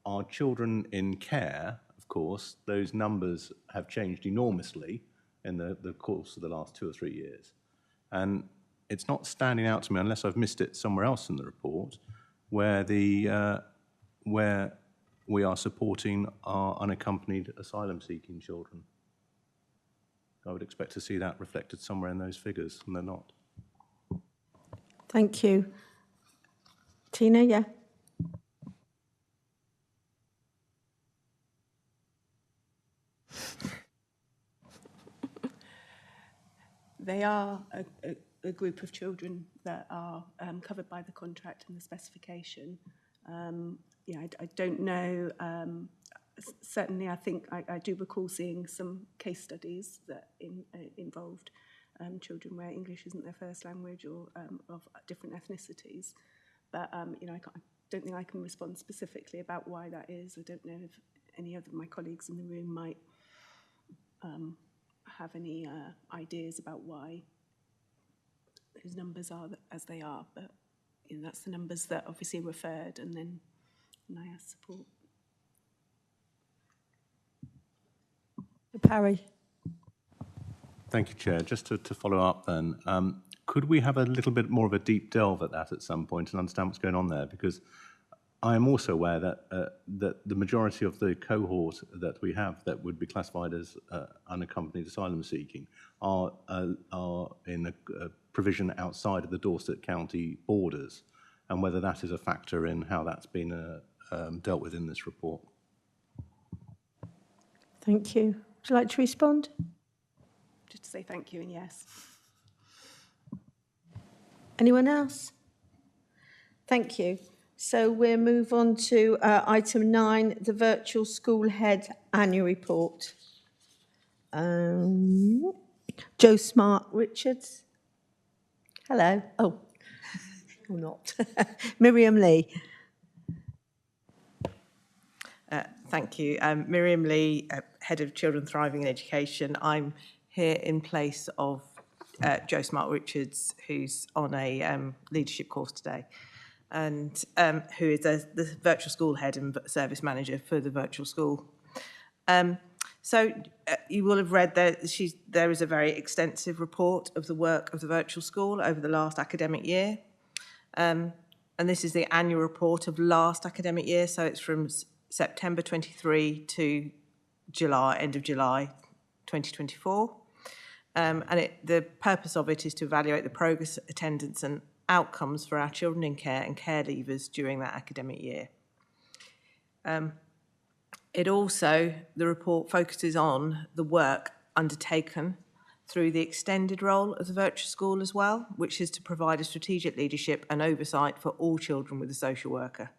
our children in care, of course, those numbers have changed enormously in the course of the last 2 or 3 years. And it's not standing out to me, unless I've missed it somewhere else in the report, where we are supporting our unaccompanied asylum-seeking children. I would expect to see that reflected somewhere in those figures, and they're not. Thank you. Tina, yeah? They are a group of children that are covered by the contract and the specification. I don't know. Certainly, I think I do recall seeing some case studies that involved children where English isn't their first language or of different ethnicities. But I don't think I can respond specifically about why that is. I don't know if any of my colleagues in the room might have any ideas about why those numbers are as they are, but that's the numbers that obviously referred and then NIAS support. Parry. Thank you, Chair. Just to follow up then, could we have a little bit more of a deep delve at that at some point and understand what's going on there? Because I am also aware that that the majority of the cohort that we have that would be classified as unaccompanied asylum seeking are in a provision outside of the Dorset County borders, and whether that is a factor in how that's been dealt with in this report. Thank you. Would you like to respond? Just to say thank you and yes. Anyone else? Thank you. So we'll move on to item 9, the Virtual School Head Annual Report. Jo Smart-Richards. Hello. Oh, or not. Miriam Lee. Thank you. Miriam Lee, Head of Children Thriving in Education. I'm here in place of Jo Smart-Richards, who's on a leadership course today, and who is the virtual school head and service manager for the virtual school. So you will have read that there is a very extensive report of the work of the virtual school over the last academic year. And this is the annual report of last academic year, so it's from September 23 to July, end of July 2024. And the purpose of it is to evaluate the progress, attendance and outcomes for our children in care and care leavers during that academic year. The report focuses on the work undertaken through the extended role of the virtual school as well, which is to provide a strategic leadership and oversight for all children with a social worker,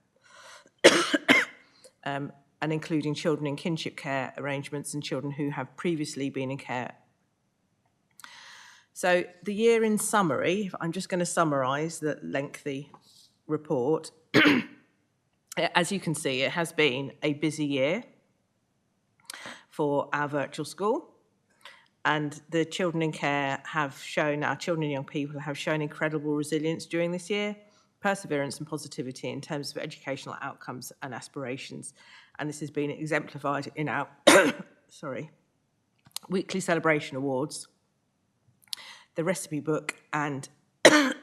and including children in kinship care arrangements and children who have previously been in care. So the year in summary, I'm just going to summarise the lengthy report. As you can see, it has been a busy year for our virtual school. And the children in care have shown, our children and young people have shown incredible resilience during this year, perseverance and positivity in terms of educational outcomes and aspirations. And this has been exemplified in our weekly celebration awards, the recipe book and the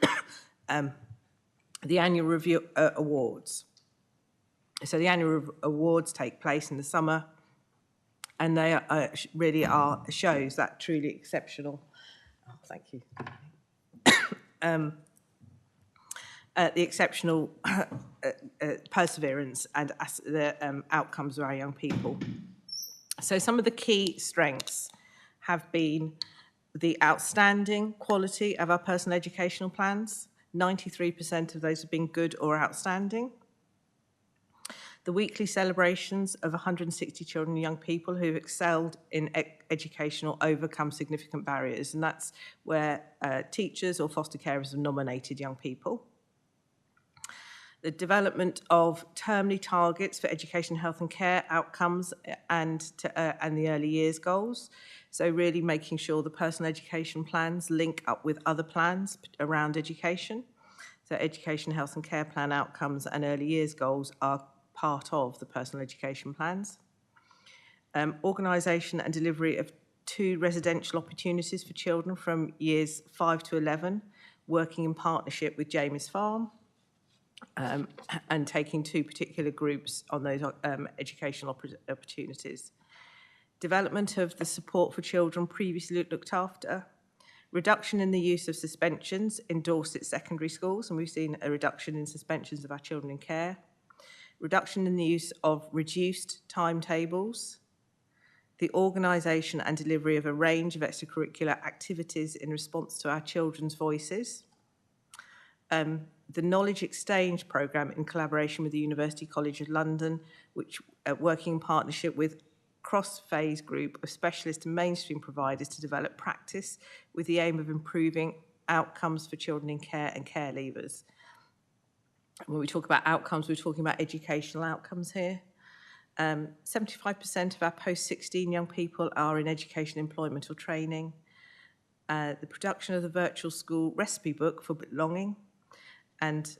annual review awards. So the annual awards take place in the summer, and they really are shows that truly exceptional. Oh, thank you. The exceptional perseverance and the outcomes of our young people. So some of the key strengths have been the outstanding quality of our personal educational plans. 93% of those have been good or outstanding. The weekly celebrations of 160 children and young people who've excelled in education or overcome significant barriers, and that's where teachers or foster carers have nominated young people. The development of termly targets for education, health and care outcomes and the early years goals. So really making sure the personal education plans link up with other plans around education. So education, health and care plan outcomes and early years goals are part of the personal education plans. Organisation and delivery of 2 residential opportunities for children from years 5 to 11, working in partnership with James Farm. And taking 2 particular groups on those educational opportunities. Development of the support for children previously looked after. Reduction in the use of suspensions in Dorset secondary schools, and we've seen a reduction in suspensions of our children in care. Reduction in the use of reduced timetables. The organisation and delivery of a range of extracurricular activities in response to our children's voices. The Knowledge Exchange programme in collaboration with the University College of London, which working in partnership with cross-phase group of specialist and mainstream providers to develop practice with the aim of improving outcomes for children in care and care leavers. When we talk about outcomes, we're talking about educational outcomes here. 75% of our post-16 young people are in education, employment or training. The production of the virtual school recipe book for belonging, and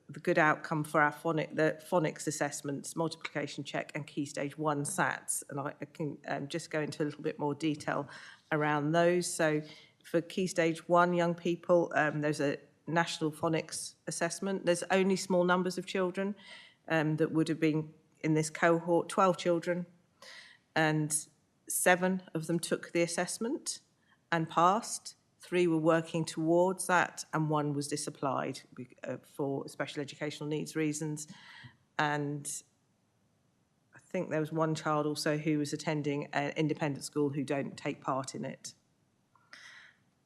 the good outcome for our the phonics assessments, multiplication check and Key Stage 1 SATs. And I can just go into a little bit more detail around those. So for Key Stage 1 young people, there's a national phonics assessment. There's only small numbers of children that would have been in this cohort, 12 children, and 7 of them took the assessment and passed. 3 were working towards that, and 1 was disapplied for special educational needs reasons. And I think there was 1 child also who was attending an independent school who don't take part in it.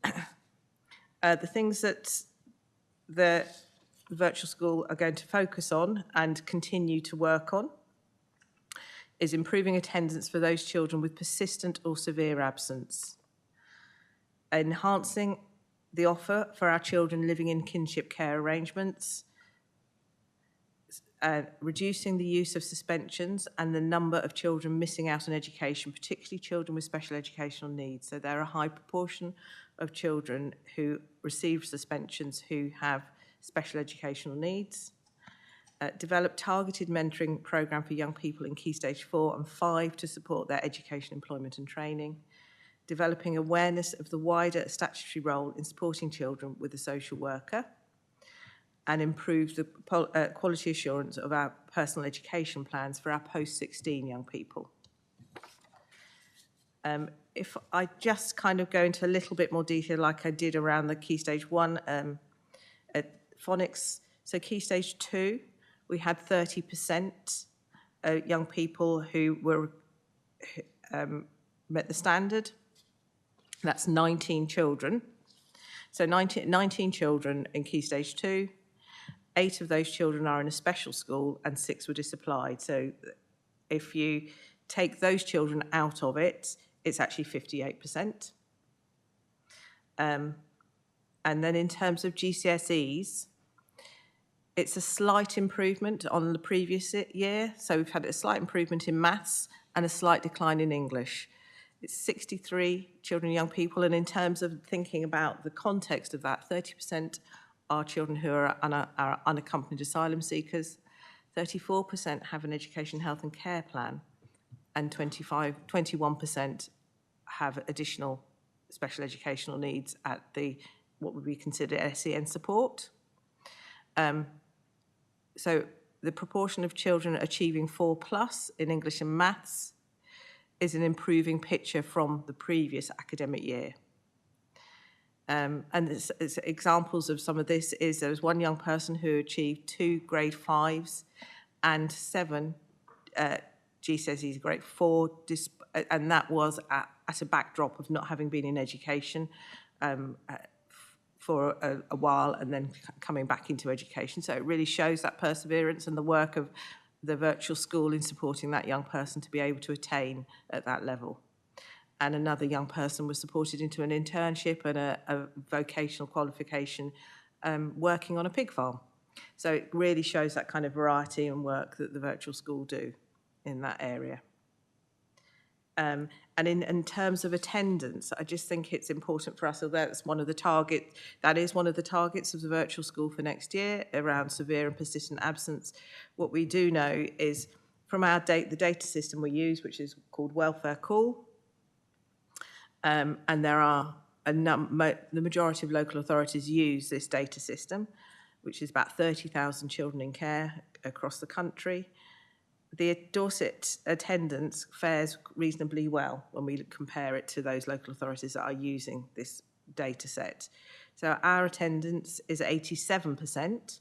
The things that the virtual school are going to focus on and continue to work on is improving attendance for those children with persistent or severe absence. Enhancing the offer for our children living in kinship care arrangements, reducing the use of suspensions and the number of children missing out on education, particularly children with special educational needs. So there are a high proportion of children who receive suspensions who have special educational needs. Develop targeted mentoring programme for young people in Key Stage 4 and 5 to support their education, employment and training. Developing awareness of the wider statutory role in supporting children with a social worker, and improve the quality assurance of our personal education plans for our post-16 young people. If I just kind of go into a little bit more detail like I did around the Key Stage 1 phonics, so Key Stage 2, we had 30% young people who were met the standard. That's 19 children. So 19 children in Key Stage 2. 8 of those children are in a special school and 6 were disapplied. So if you take those children out of it, it's actually 58%. And then in terms of GCSEs, it's a slight improvement on the previous year. So we've had a slight improvement in maths and a slight decline in English. It's 63 children and young people, and in terms of thinking about the context of that, 30% are children who are unaccompanied asylum seekers, 34% have an education, health and care plan, and 21% have additional special educational needs at what would be considered SEN support. So the proportion of children achieving 4+ in English and maths is an improving picture from the previous academic year. And it's examples of some of this is there was 1 young person who achieved 2 grade 5s and 7 GCSEs grade 4, and that was at a backdrop of not having been in education for a while and then coming back into education. So it really shows that perseverance and the work of the virtual school in supporting that young person to be able to attain at that level. And another young person was supported into an internship and a vocational qualification working on a pig farm. So it really shows that kind of variety and work that the virtual school do in that area. And in terms of attendance, I just think it's important for us, although that is one of the targets of the virtual school for next year, around severe and persistent absence. What we do know is from our the data system we use, which is called Welfare Call, and there are the majority of local authorities use this data system, which is about 30,000 children in care across the country. The Dorset attendance fares reasonably well when we compare it to those local authorities that are using this data set. So our attendance is 87%,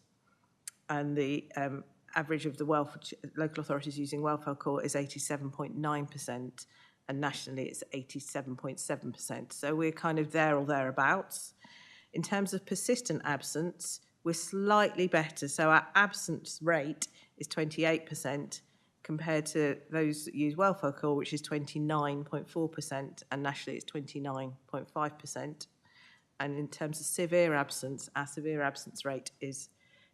and the average of the local authorities using Welfare Call is 87.9%, and nationally it's 87.7%. So we're kind of there or thereabouts. In terms of persistent absence, we're slightly better. So our absence rate is 28%, compared to those that use Welfare Call, which is 29.4%, and nationally it's 29.5%. And in terms of severe absence, our severe absence rate is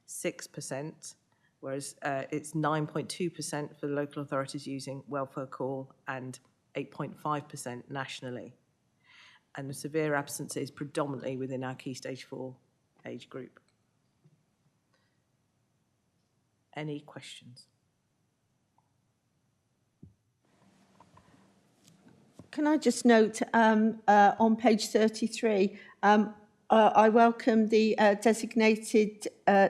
6%, whereas it's 9.2% for the local authorities using Welfare Call and 8.5% nationally. And the severe absence is predominantly within our Key Stage 4 age group. Any questions? Can I just note on page 33, I welcome the designated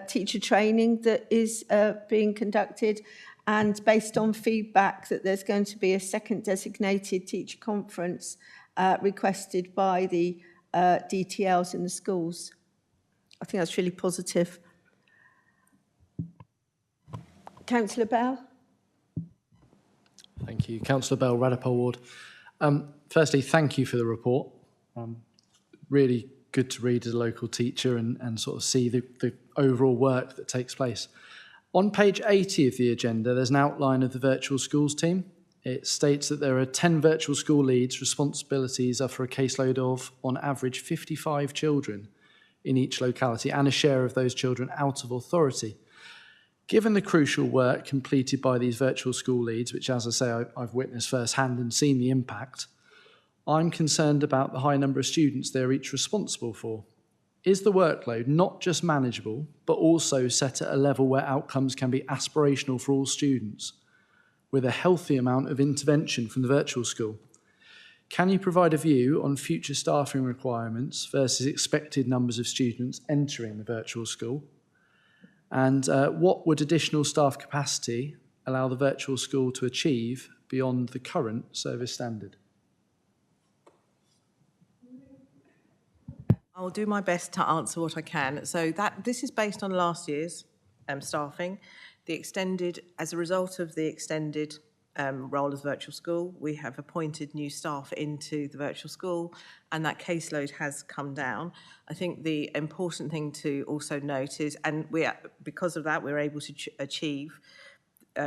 teacher training that is being conducted, and based on feedback that there's going to be a second designated teacher conference requested by the DTLs in the schools. I think that's really positive. Councillor Bell? Thank you. Councillor Bell, Radipole Ward. Firstly, thank you for the report. Really good to read as a local teacher and sort of see the overall work that takes place. On page 80 of the agenda, there's an outline of the virtual schools team. It states that there are 10 virtual school leads. Responsibilities are for a caseload of, on average, 55 children in each locality, and a share of those children out of authority. Given the crucial work completed by these virtual school leads, which, as I say, I've witnessed firsthand and seen the impact, I'm concerned about the high number of students they're each responsible for. Is the workload not just manageable, but also set at a level where outcomes can be aspirational for all students, with a healthy amount of intervention from the virtual school? Can you provide a view on future staffing requirements versus expected numbers of students entering the virtual school? And what would additional staff capacity allow the virtual school to achieve beyond the current service standard? I'll do my best to answer what I can. So this is based on last year's staffing. As a result of the extended role as virtual school, we have appointed new staff into the virtual school, and that caseload has come down. I think the important thing to also note is, and because of that, we're able to achieve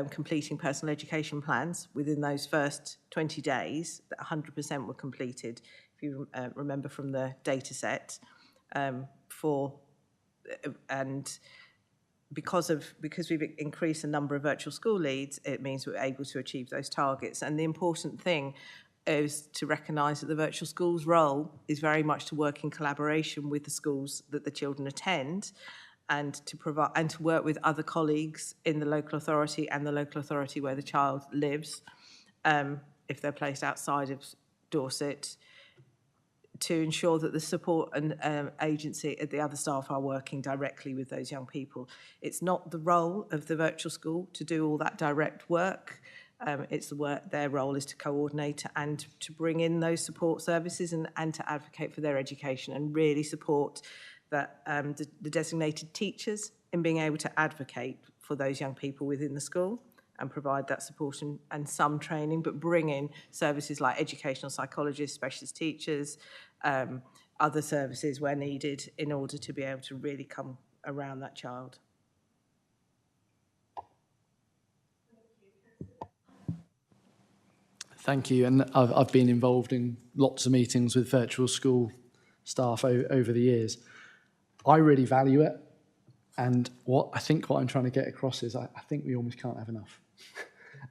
completing personal education plans within those first 20 days. That 100% were completed, if you remember from the data set. Because we've increased the number of virtual school leads, it means we're able to achieve those targets. And the important thing is to recognise that the virtual school's role is very much to work in collaboration with the schools that the children attend, and to provide and to work with other colleagues in the local authority and the local authority where the child lives, if they're placed outside of Dorset, to ensure that the support and agency at the other staff are working directly with those young people. It's not the role of the virtual school to do all that direct work. Their role is to coordinate and to bring in those support services and to advocate for their education and really support that the designated teachers in being able to advocate for those young people within the school and provide that support and some training, but bring in services like educational psychologists, specialist teachers, other services where needed in order to be able to really come around that child. Thank you. And I've been involved in lots of meetings with virtual school staff over the years. I really value it. And what I'm trying to get across is I think we almost can't have enough.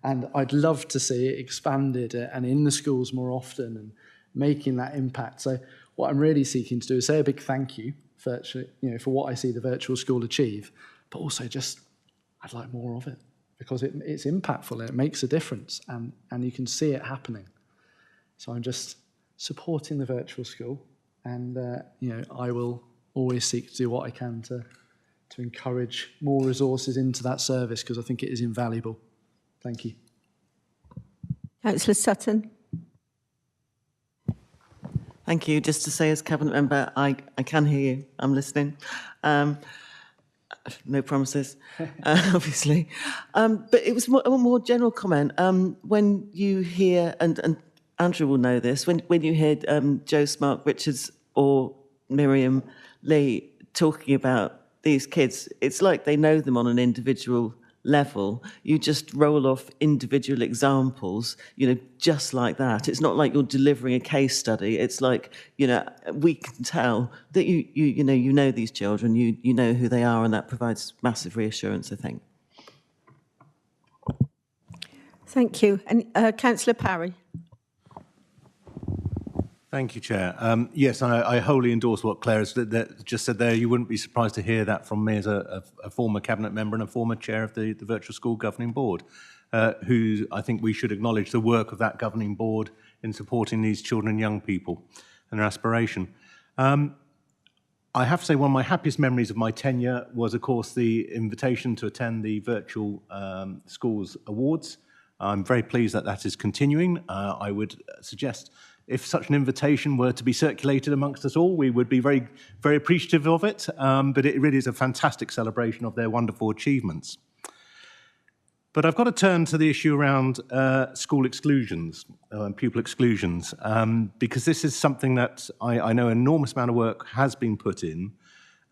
And I'd love to see it expanded and in the schools more often and making that impact. So what I'm really seeking to do is say a big thank you for what I see the virtual school achieve, but also just I'd like more of it because it's impactful and it makes a difference and you can see it happening. So I'm just supporting the virtual school and I will always seek to do what I can to encourage more resources into that service because I think it is invaluable. Thank you. Councillor Sutton. Thank you. Just to say as Cabinet Member, I can hear you. I'm listening. No promises, obviously. But it was a more general comment. When you hear, and Andrew will know this, when you hear Joe Smart Richards or Miriam Lee talking about these kids, it's like they know them on an individual level. You just roll off individual examples, just like that. It's not like you're delivering a case study. It's like, we can tell that you know these children, you know who they are, and that provides massive reassurance, I think. Thank you. And Councillor Parry. Thank you, Chair. Yes, I wholly endorse what Claire has just said there. You wouldn't be surprised to hear that from me as a former Cabinet member and a former chair of the Virtual School Governing Board, who I think we should acknowledge the work of that Governing Board in supporting these children and young people and their aspiration. I have to say one of my happiest memories of my tenure was, of course, the invitation to attend the Virtual Schools Awards. I'm very pleased that that is continuing. I would suggest if such an invitation were to be circulated amongst us all, we would be very, very appreciative of it. But it really is a fantastic celebration of their wonderful achievements. But I've got to turn to the issue around school exclusions, pupil exclusions, because this is something that I know an enormous amount of work has been put in.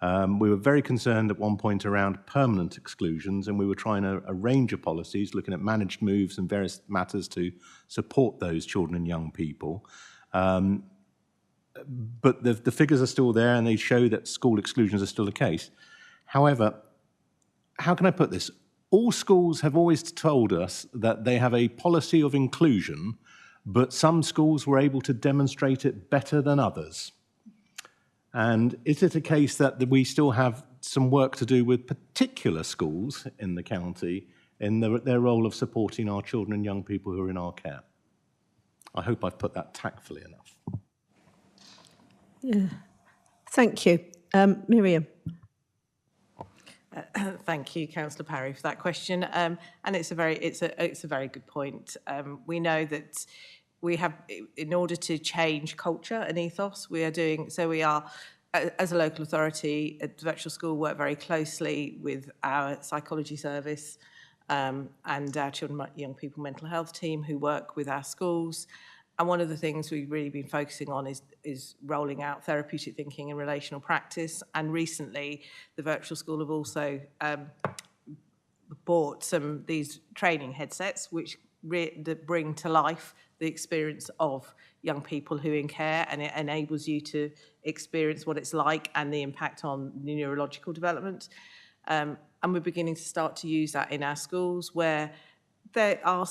We were very concerned at one point around permanent exclusions, and we were trying a range of policies, looking at managed moves and various matters to support those children and young people. But the figures are still there, and they show that school exclusions are still the case. However, how can I put this? All schools have always told us that they have a policy of inclusion, but some schools were able to demonstrate it better than others. And is it a case that we still have some work to do with particular schools in the county in their role of supporting our children and young people who are in our care? I hope I've put that tactfully enough. Yeah. Thank you. Miriam. Thank you, Councillor Parry, for that question. And it's a very good point. We know that we have, in order to change culture and ethos, we are, as a local authority, at the Virtual School, work very closely with our psychology service and our children and young people mental health team who work with our schools. And one of the things we've really been focusing on is rolling out therapeutic thinking and relational practice. And recently, the Virtual School have also bought these training headsets, which bring to life the experience of young people who are in care, and it enables you to experience what it's like and the impact on neurological development. And we're beginning to start to use that in our schools where there are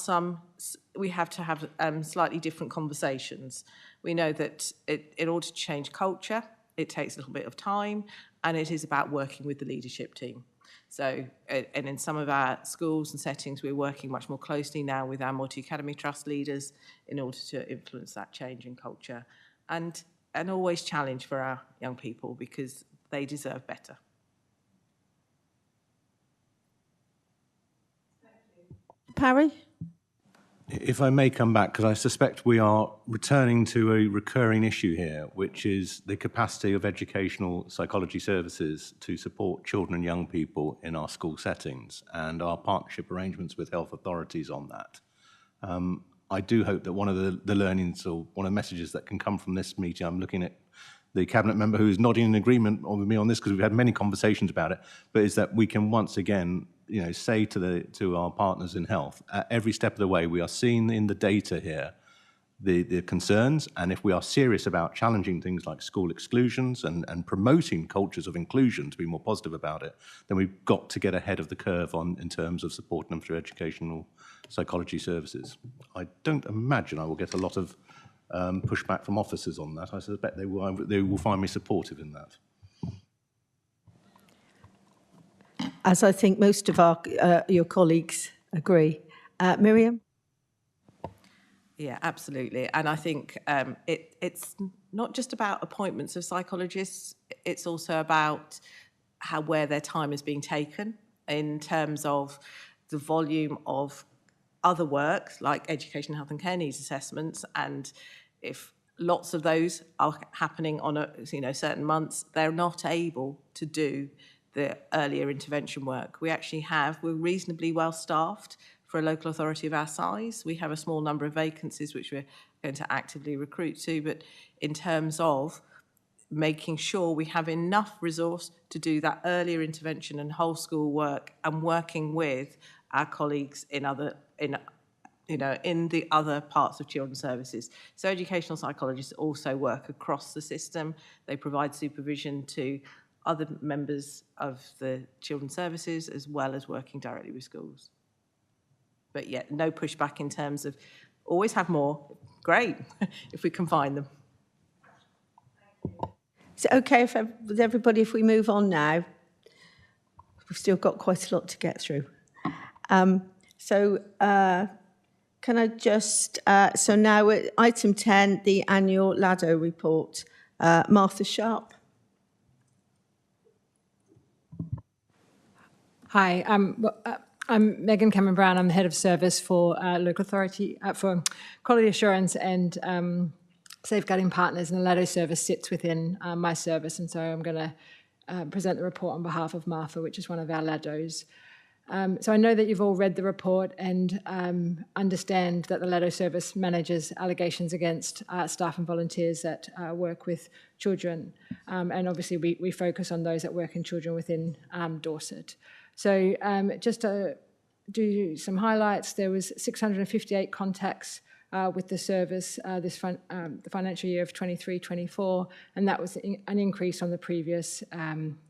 we have to have slightly different conversations. We know that in order to change culture, it takes a little bit of time, and it is about working with the leadership team. So, and in some of our schools and settings, we're working much more closely now with our multi-academy trust leaders in order to influence that change in culture and always challenge for our young people because they deserve better. Parry? If I may come back, because I suspect we are returning to a recurring issue here, which is the capacity of educational psychology services to support children and young people in our school settings and our partnership arrangements with health authorities on that. I do hope that one of the learnings or one of the messages that can come from this meeting, I'm looking at the Cabinet member who's nodding in agreement with me on this because we've had many conversations about it, but is that we can once again say to our partners in health, at every step of the way, we are seeing in the data here the concerns, and if we are serious about challenging things like school exclusions and promoting cultures of inclusion to be more positive about it, then we've got to get ahead of the curve in terms of supporting them through educational psychology services. I don't imagine I will get a lot of pushback from officers on that. I suspect they will find me supportive in that. As I think most of your colleagues agree. Miriam? Yeah, absolutely. And I think it's not just about appointments of psychologists, it's also about where their time is being taken in terms of the volume of other work like education, health and care needs assessments. And if lots of those are happening on certain months, they're not able to do the earlier intervention work. We're reasonably well staffed for a local authority of our size. We have a small number of vacancies which we're going to actively recruit to, but in terms of making sure we have enough resource to do that earlier intervention and whole school work, and working with our colleagues in the other parts of children's services. So educational psychologists also work across the system. They provide supervision to other members of the children's services, as well as working directly with schools. But yet, no pushback in terms of always have more. Great, if we can find them. Is it okay with everybody if we move on now? We've still got quite a lot to get through. Can I just... so now, item 10, the annual LADO report. Martha Sharp. Hi, I'm Megan Cameron-Brown. I'm the head of service for local authority for quality assurance and safeguarding partners, and the LADO service sits within my service, and so I'm going to present the report on behalf of Martha, which is one of our LADOs. So I know that you've all read the report and understand that the LADO service manages allegations against staff and volunteers that work with children, and obviously we focus on those that work in children within Dorset. So just to do some highlights, there was 658 contacts with the service the financial year of 23-24, and that was an increase on the previous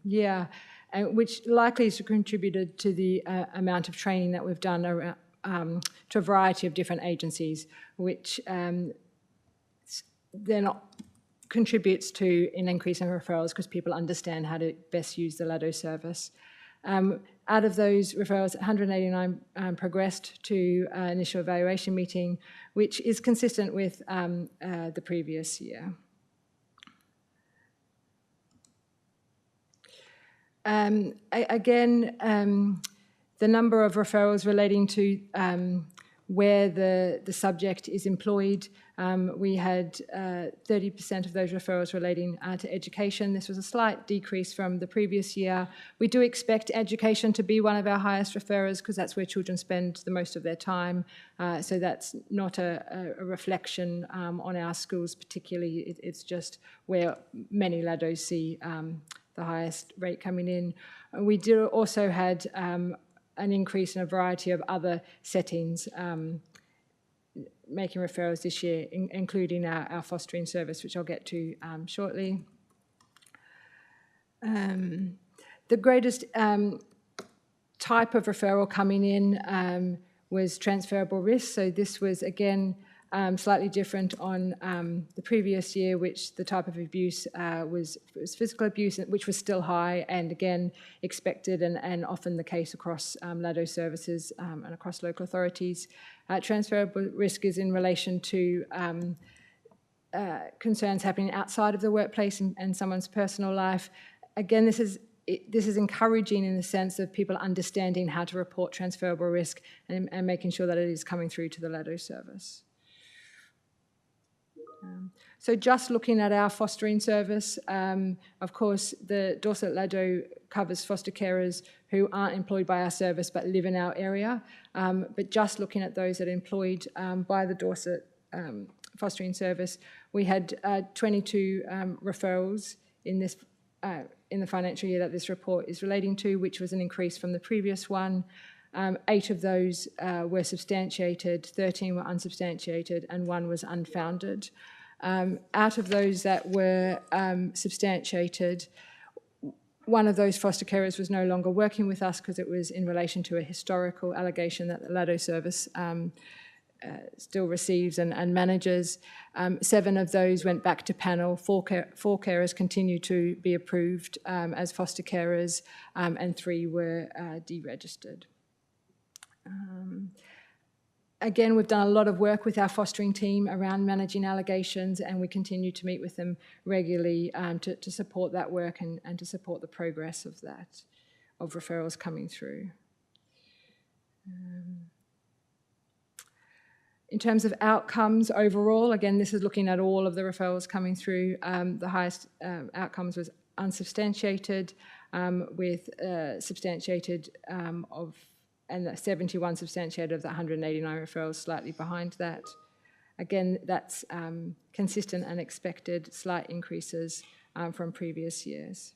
year, which likely has contributed to the amount of training that we've done around, to a variety of different agencies, which contributes to an increase in referrals because people understand how to best use the LADO service. Out of those referrals, 189 progressed to initial evaluation meeting, which is consistent with the previous year. Again, the number of referrals relating to where the subject is employed, we had 30% of those referrals relating to education. This was a slight decrease from the previous year. We do expect education to be one of our highest referrers because that's where children spend the most of their time. So that's not a reflection on our schools particularly. It's just where many LADOs see the highest rate coming in. We do also had an increase in a variety of other settings making referrals this year, including our fostering service, which I'll get to shortly. The greatest type of referral coming in was transferable risk. So this was, again, slightly different on the previous year, which the type of abuse was physical abuse, which was still high and, again, expected and often the case across LADO services and across local authorities. Transferable risk is in relation to concerns happening outside of the workplace and someone's personal life. Again, this is encouraging in the sense of people understanding how to report transferable risk and making sure that it is coming through to the LADO service. So just looking at our fostering service, of course, the Dorset LADO covers foster carers who aren't employed by our service but live in our area. But just looking at those that are employed by the Dorset fostering service, we had 22 referrals in the financial year that this report is relating to, which was an increase from the previous one. 8 of those were substantiated, 13 were unsubstantiated, and 1 was unfounded. Out of those that were substantiated, one of those foster carers was no longer working with us because it was in relation to a historical allegation that the LADO service still receives and manages. 7 of those went back to panel. 4 carers continue to be approved as foster carers, and 3 were deregistered. Again, we've done a lot of work with our fostering team around managing allegations, and we continue to meet with them regularly to support that work and to support the progress of that, of referrals coming through. In terms of outcomes overall, again, this is looking at all of the referrals coming through. The highest outcomes was unsubstantiated, with substantiated and the 71 substantiated of the 189 referrals, slightly behind that. Again, that's consistent and expected, slight increases from previous years.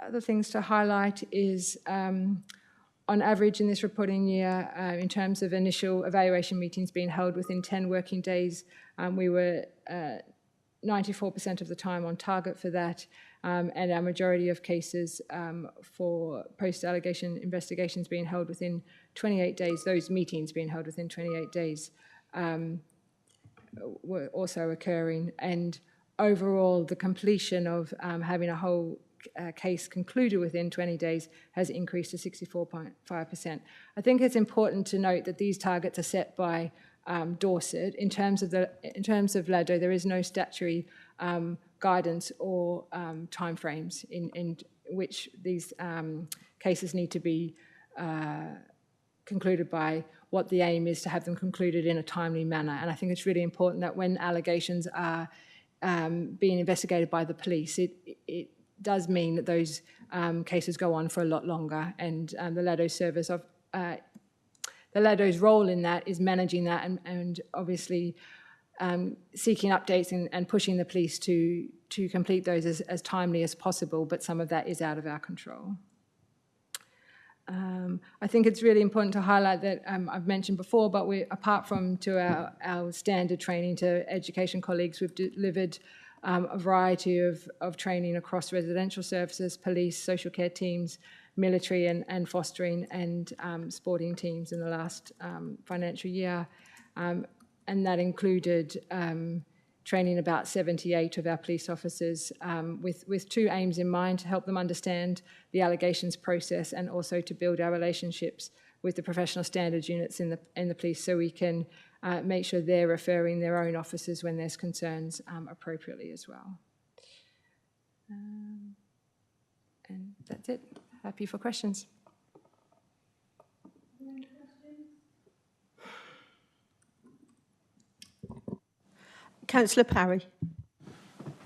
Other things to highlight is, on average in this reporting year, in terms of initial evaluation meetings being held within 10 working days, we were 94% of the time on target for that, and our majority of cases for post-allegation investigations being held within 28 days, those meetings being held within 28 days, were also occurring. And overall, the completion of having a whole case concluded within 20 days has increased to 64.5%. I think it's important to note that these targets are set by Dorset. In terms of LADO, there is no statutory guidance or timeframes in which these cases need to be concluded by. What the aim is to have them concluded in a timely manner. And I think it's really important that when allegations are being investigated by the police, it does mean that those cases go on for a lot longer, and the LADO service of the LADO's role in that is managing that and obviously seeking updates and pushing the police to complete those as timely as possible, but some of that is out of our control. I think it's really important to highlight that I've mentioned before, but apart from our standard training to education colleagues, we've delivered a variety of training across residential services, police, social care teams, military and fostering and sporting teams in the last financial year. And that included training about 78 of our police officers with 2 aims in mind: to help them understand the allegations process and also to build our relationships with the professional standards units in the police, so we can make sure they're referring their own officers when there's concerns appropriately as well. And that's it. Happy for questions. Councillor Parry.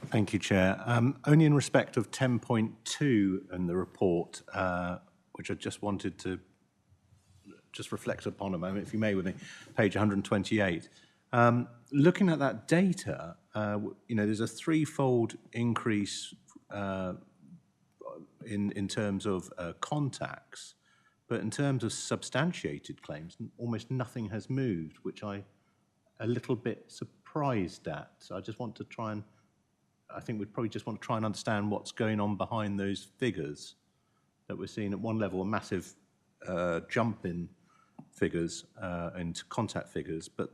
Thank you, Chair. Only in respect of 10.2 in the report, which I just wanted to reflect upon a moment, if you may, with me, page 128. Looking at that data, there's a threefold increase in terms of contacts, but in terms of substantiated claims, almost nothing has moved, which I'm a little bit surprised at. So I just want to I think we'd probably just want to try and understand what's going on behind those figures that we're seeing. At one level, a massive jump in figures, into contact figures, but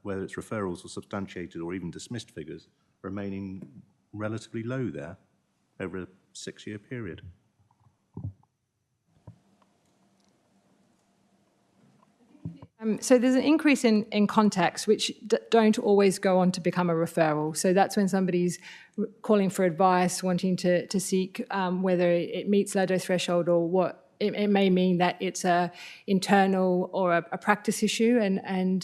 whether it's referrals or substantiated or even dismissed figures remaining relatively low there over a 6-year period. So there's an increase in contacts which don't always go on to become a referral. So that's when somebody's calling for advice, wanting to seek whether it meets LADO threshold or what. It may mean that it's a internal or a practice issue, and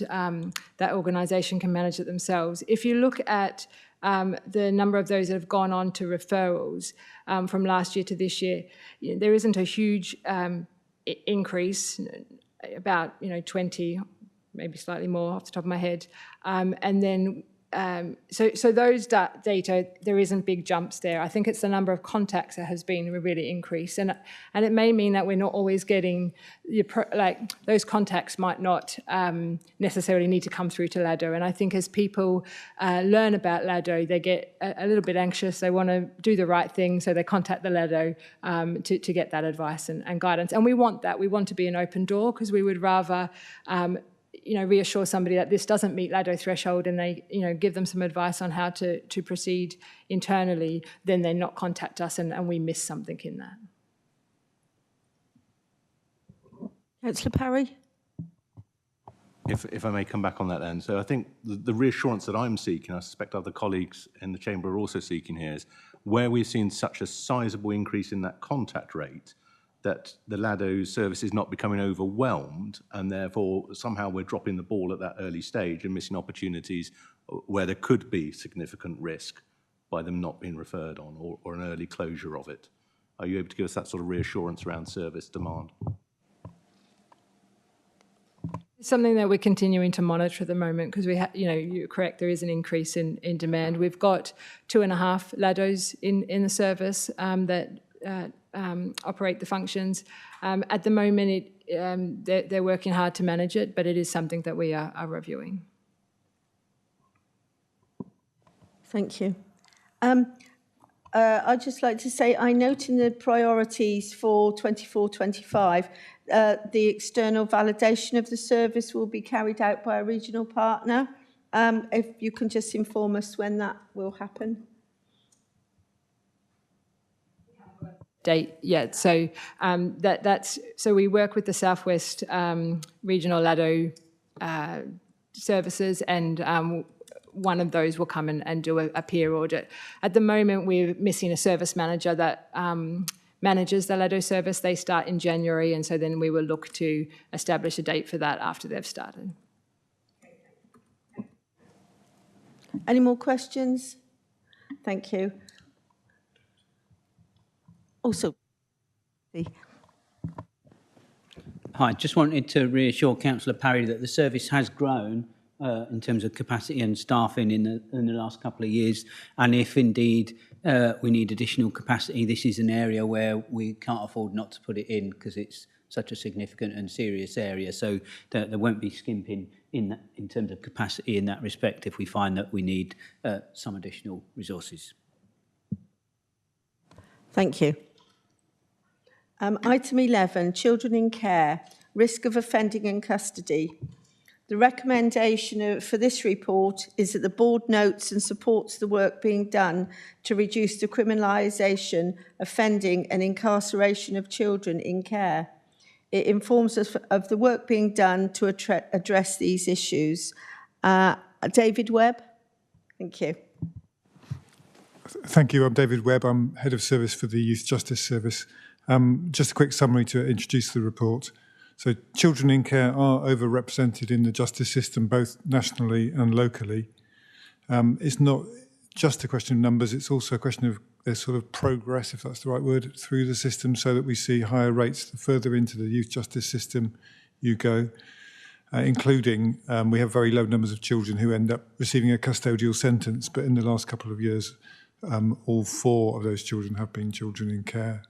that organisation can manage it themselves. If you look at the number of those that have gone on to referrals from last year to this year, there isn't a huge increase, about 20, maybe slightly more off the top of my head. And then So those data, there isn't big jumps there. I think it's the number of contacts that has been really increased, and it may mean that we're not always getting those contacts might not necessarily need to come through to LADO. And I think as people learn about LADO, they get a little bit anxious. They want to do the right thing, so they contact the LADO to get that advice and guidance. And we want that. We want to be an open door, because we would rather reassure somebody that this doesn't meet LADO threshold, and they, give them some advice on how to proceed internally, then they not contact us and we miss something in that. Councillor Parry? If I may come back on that then. So I think the reassurance that I'm seeking, I suspect other colleagues in the chamber are also seeking here, is where we've seen such a sizable increase in that contact rate, that the LADO service is not becoming overwhelmed, and therefore somehow we're dropping the ball at that early stage and missing opportunities where there could be significant risk by them not being referred on, or an early closure of it. Are you able to give us that sort of reassurance around service demand? It's something that we're continuing to monitor at the moment, because you're correct, there is an increase in demand. We've got 2.5 LADOs in the service that operate the functions. At the moment, they're working hard to manage it, but it is something that we are reviewing. Thank you. I'd just like to say, I note in the priorities for 24-25, the external validation of the service will be carried out by a regional partner. If you can just inform us when that will happen. Date yet, so so we work with the Southwest Regional LADO services, and one of those will come and do a peer audit. At the moment, we're missing a service manager that manages the LADO service. They start in January, and so then we will look to establish a date for that after they've started. Any more questions? Thank you. Also, Hi, just wanted to reassure Councillor Parry that the service has grown in terms of capacity and staffing in the last couple of years, and if indeed we need additional capacity, this is an area where we can't afford not to put it in, because it's such a significant and serious area. So there won't be skimping in terms of capacity in that respect if we find that we need some additional resources. thank you. Item 11, children in care, risk of offending in custody. The recommendation for this report is that the board notes and supports the work being done to reduce the criminalisation, offending and incarceration of children in care. It informs us of the work being done to address these issues. David Webb, thank you. Thank you. I'm David Webb. I'm Head of Service for the Youth Justice Service. Just a quick summary to introduce the report. So children in care are overrepresented in the justice system, both nationally and locally. It's not just a question of numbers, it's also a question of their sort of progress, if that's the right word, through the system, so that we see higher rates the further into the youth justice system you go, including we have very low numbers of children who end up receiving a custodial sentence, but in the last couple of years, all 4 of those children have been children in care.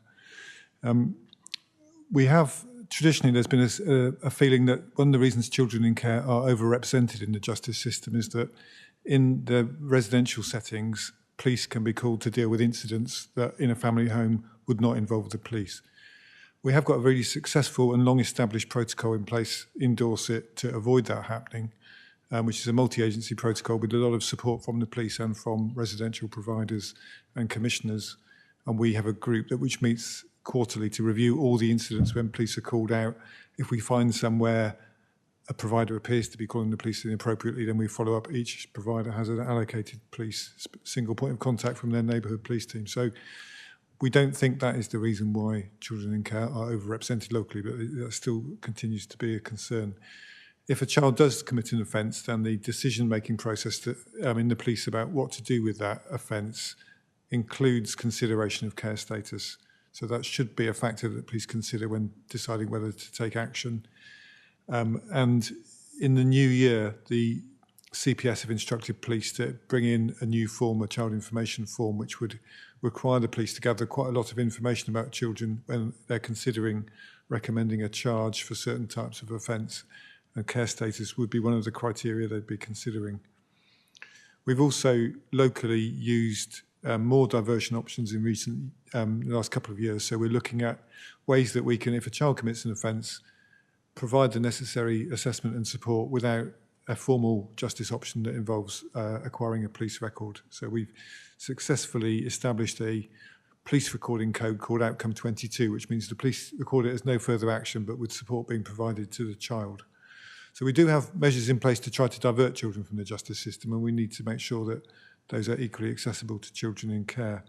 We have, traditionally, there's been a feeling that one of the reasons children in care are overrepresented in the justice system is that in the residential settings, police can be called to deal with incidents that in a family home would not involve the police. We have got a really successful and long-established protocol in place in Dorset to avoid that happening, which is a multi-agency protocol with a lot of support from the police and from residential providers and commissioners. And we have a group which meets quarterly to review all the incidents when police are called out. If we find somewhere a provider appears to be calling the police inappropriately, then we follow up. Each provider has an allocated police single point of contact from their neighbourhood police team. So we don't think that is the reason why children in care are overrepresented locally, but that still continues to be a concern. If a child does commit an offence, then the decision-making process in the police about what to do with that offence includes consideration of care status. So that should be a factor that police consider when deciding whether to take action. And in the new year, the CPS have instructed police to bring in a new form, a child information form, which would require the police to gather quite a lot of information about children when they're considering recommending a charge for certain types of offence, and care status would be one of the criteria they'd be considering. We've also locally used more diversion options in the last couple of years. So we're looking at ways that we can, if a child commits an offence, provide the necessary assessment and support without a formal justice option that involves acquiring a police record. So we've successfully established a police recording code called Outcome 22, which means the police record it as no further action, but with support being provided to the child. So we do have measures in place to try to divert children from the justice system, and we need to make sure that those are equally accessible to children in care.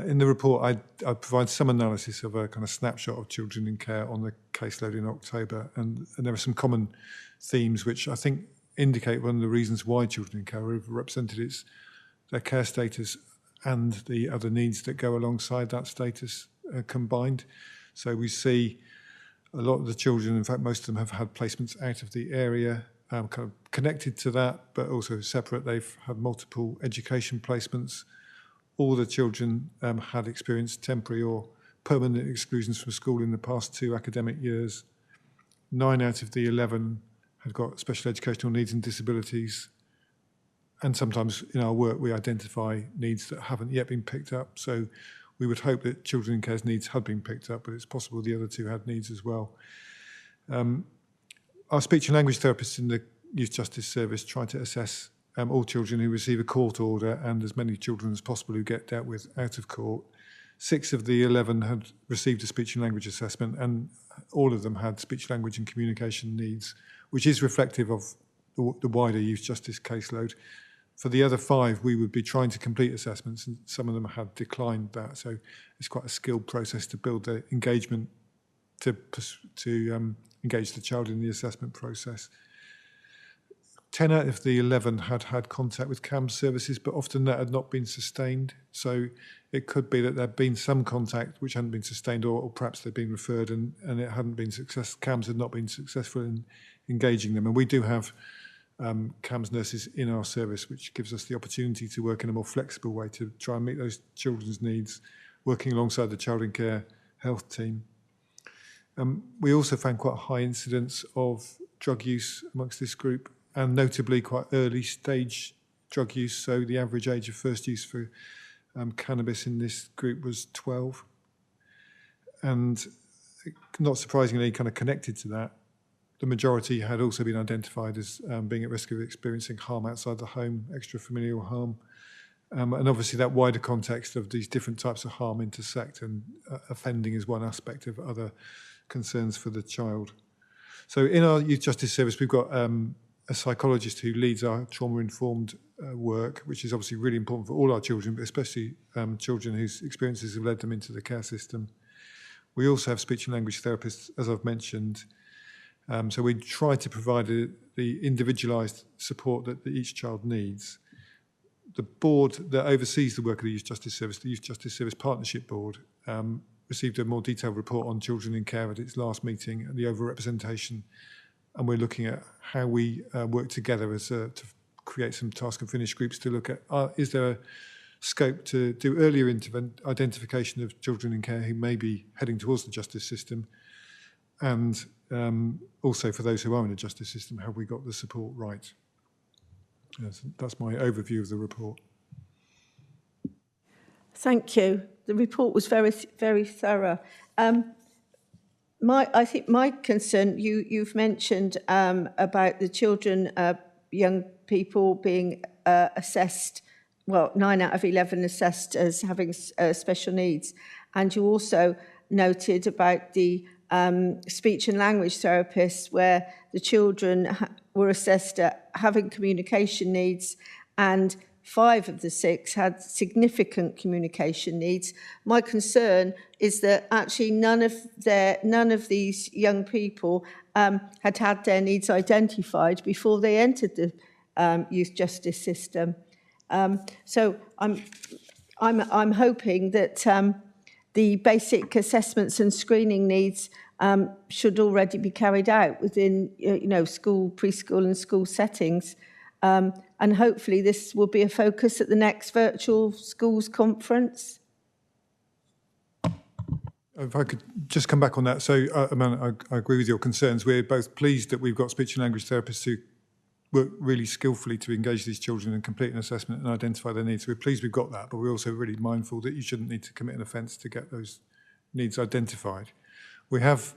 In the report, I provide some analysis of a kind of snapshot of children in care on the caseload in October, and there are some common themes which I think indicate one of the reasons why children in care are overrepresented. It's their care status and the other needs that go alongside that status combined. So we see a lot of the children, in fact most of them have had placements out of the area, kind of connected to that, but also separate. They've had multiple education placements. All the children had experienced temporary or permanent exclusions from school in the past 2 academic years. 9 out of the 11 had got special educational needs and disabilities. And sometimes in our work, we identify needs that haven't yet been picked up. So we would hope that children in care's needs had been picked up, but it's possible the other 2 had needs as well. Our speech and language therapists in the Youth Justice Service try to assess all children who receive a court order and as many children as possible who get dealt with out of court. 6 of the 11 had received a speech and language assessment, and all of them had speech, language and communication needs, which is reflective of the wider youth justice caseload. For the other 5, we would be trying to complete assessments, and some of them had declined that. So it's quite a skilled process to build the engagement to engage the child in the assessment process. 10 out of the 11 had had contact with CAMS services, but often that had not been sustained. So it could be that there'd been some contact which hadn't been sustained, or perhaps they'd been referred and it hadn't been successful. CAMS had not been successful in engaging them. And we do have CAMS nurses in our service, which gives us the opportunity to work in a more flexible way to try and meet those children's needs, working alongside the child in care health team. We also found quite a high incidence of drug use amongst this group, and notably quite early stage drug use. So the average age of first use for cannabis in this group was 12. And not surprisingly, kind of connected to that, the majority had also been identified as being at risk of experiencing harm outside the home, extrafamilial harm. And obviously that wider context of these different types of harm intersect, and offending is one aspect of other concerns for the child. So in our youth justice service, we've got a psychologist who leads our trauma-informed work, which is obviously really important for all our children, but especially children whose experiences have led them into the care system. We also have speech and language therapists, as I've mentioned. So we try to provide the individualised support that each child needs. The board that oversees the work of the Youth Justice Service, the Youth Justice Service Partnership Board, received a more detailed report on children in care at its last meeting and the overrepresentation. And we're looking at how we work together to create some task and finish groups to look at, is there a scope to do earlier identification of children in care who may be heading towards the justice system, and also for those who are in the justice system, have we got the support right? Yes, that's my overview of the report. Thank you. The report was very, very thorough. I think my concern, you've mentioned about the children, young people being assessed, well, 9 out of 11 assessed as having special needs. And you also noted about the speech and language therapists, where the children were assessed at having communication needs, and 5 of the 6 had significant communication needs. My concern is that actually none of these young people had had their needs identified before they entered the youth justice system. So I'm hoping that the basic assessments and screening needs should already be carried out within school, preschool and school settings. And hopefully this will be a focus at the next virtual schools conference. If I could just come back on that. So, I agree with your concerns. We're both pleased that we've got speech and language therapists who work really skillfully to engage these children and complete an assessment and identify their needs. So we're pleased we've got that, but we're also really mindful that you shouldn't need to commit an offence to get those needs identified. We have,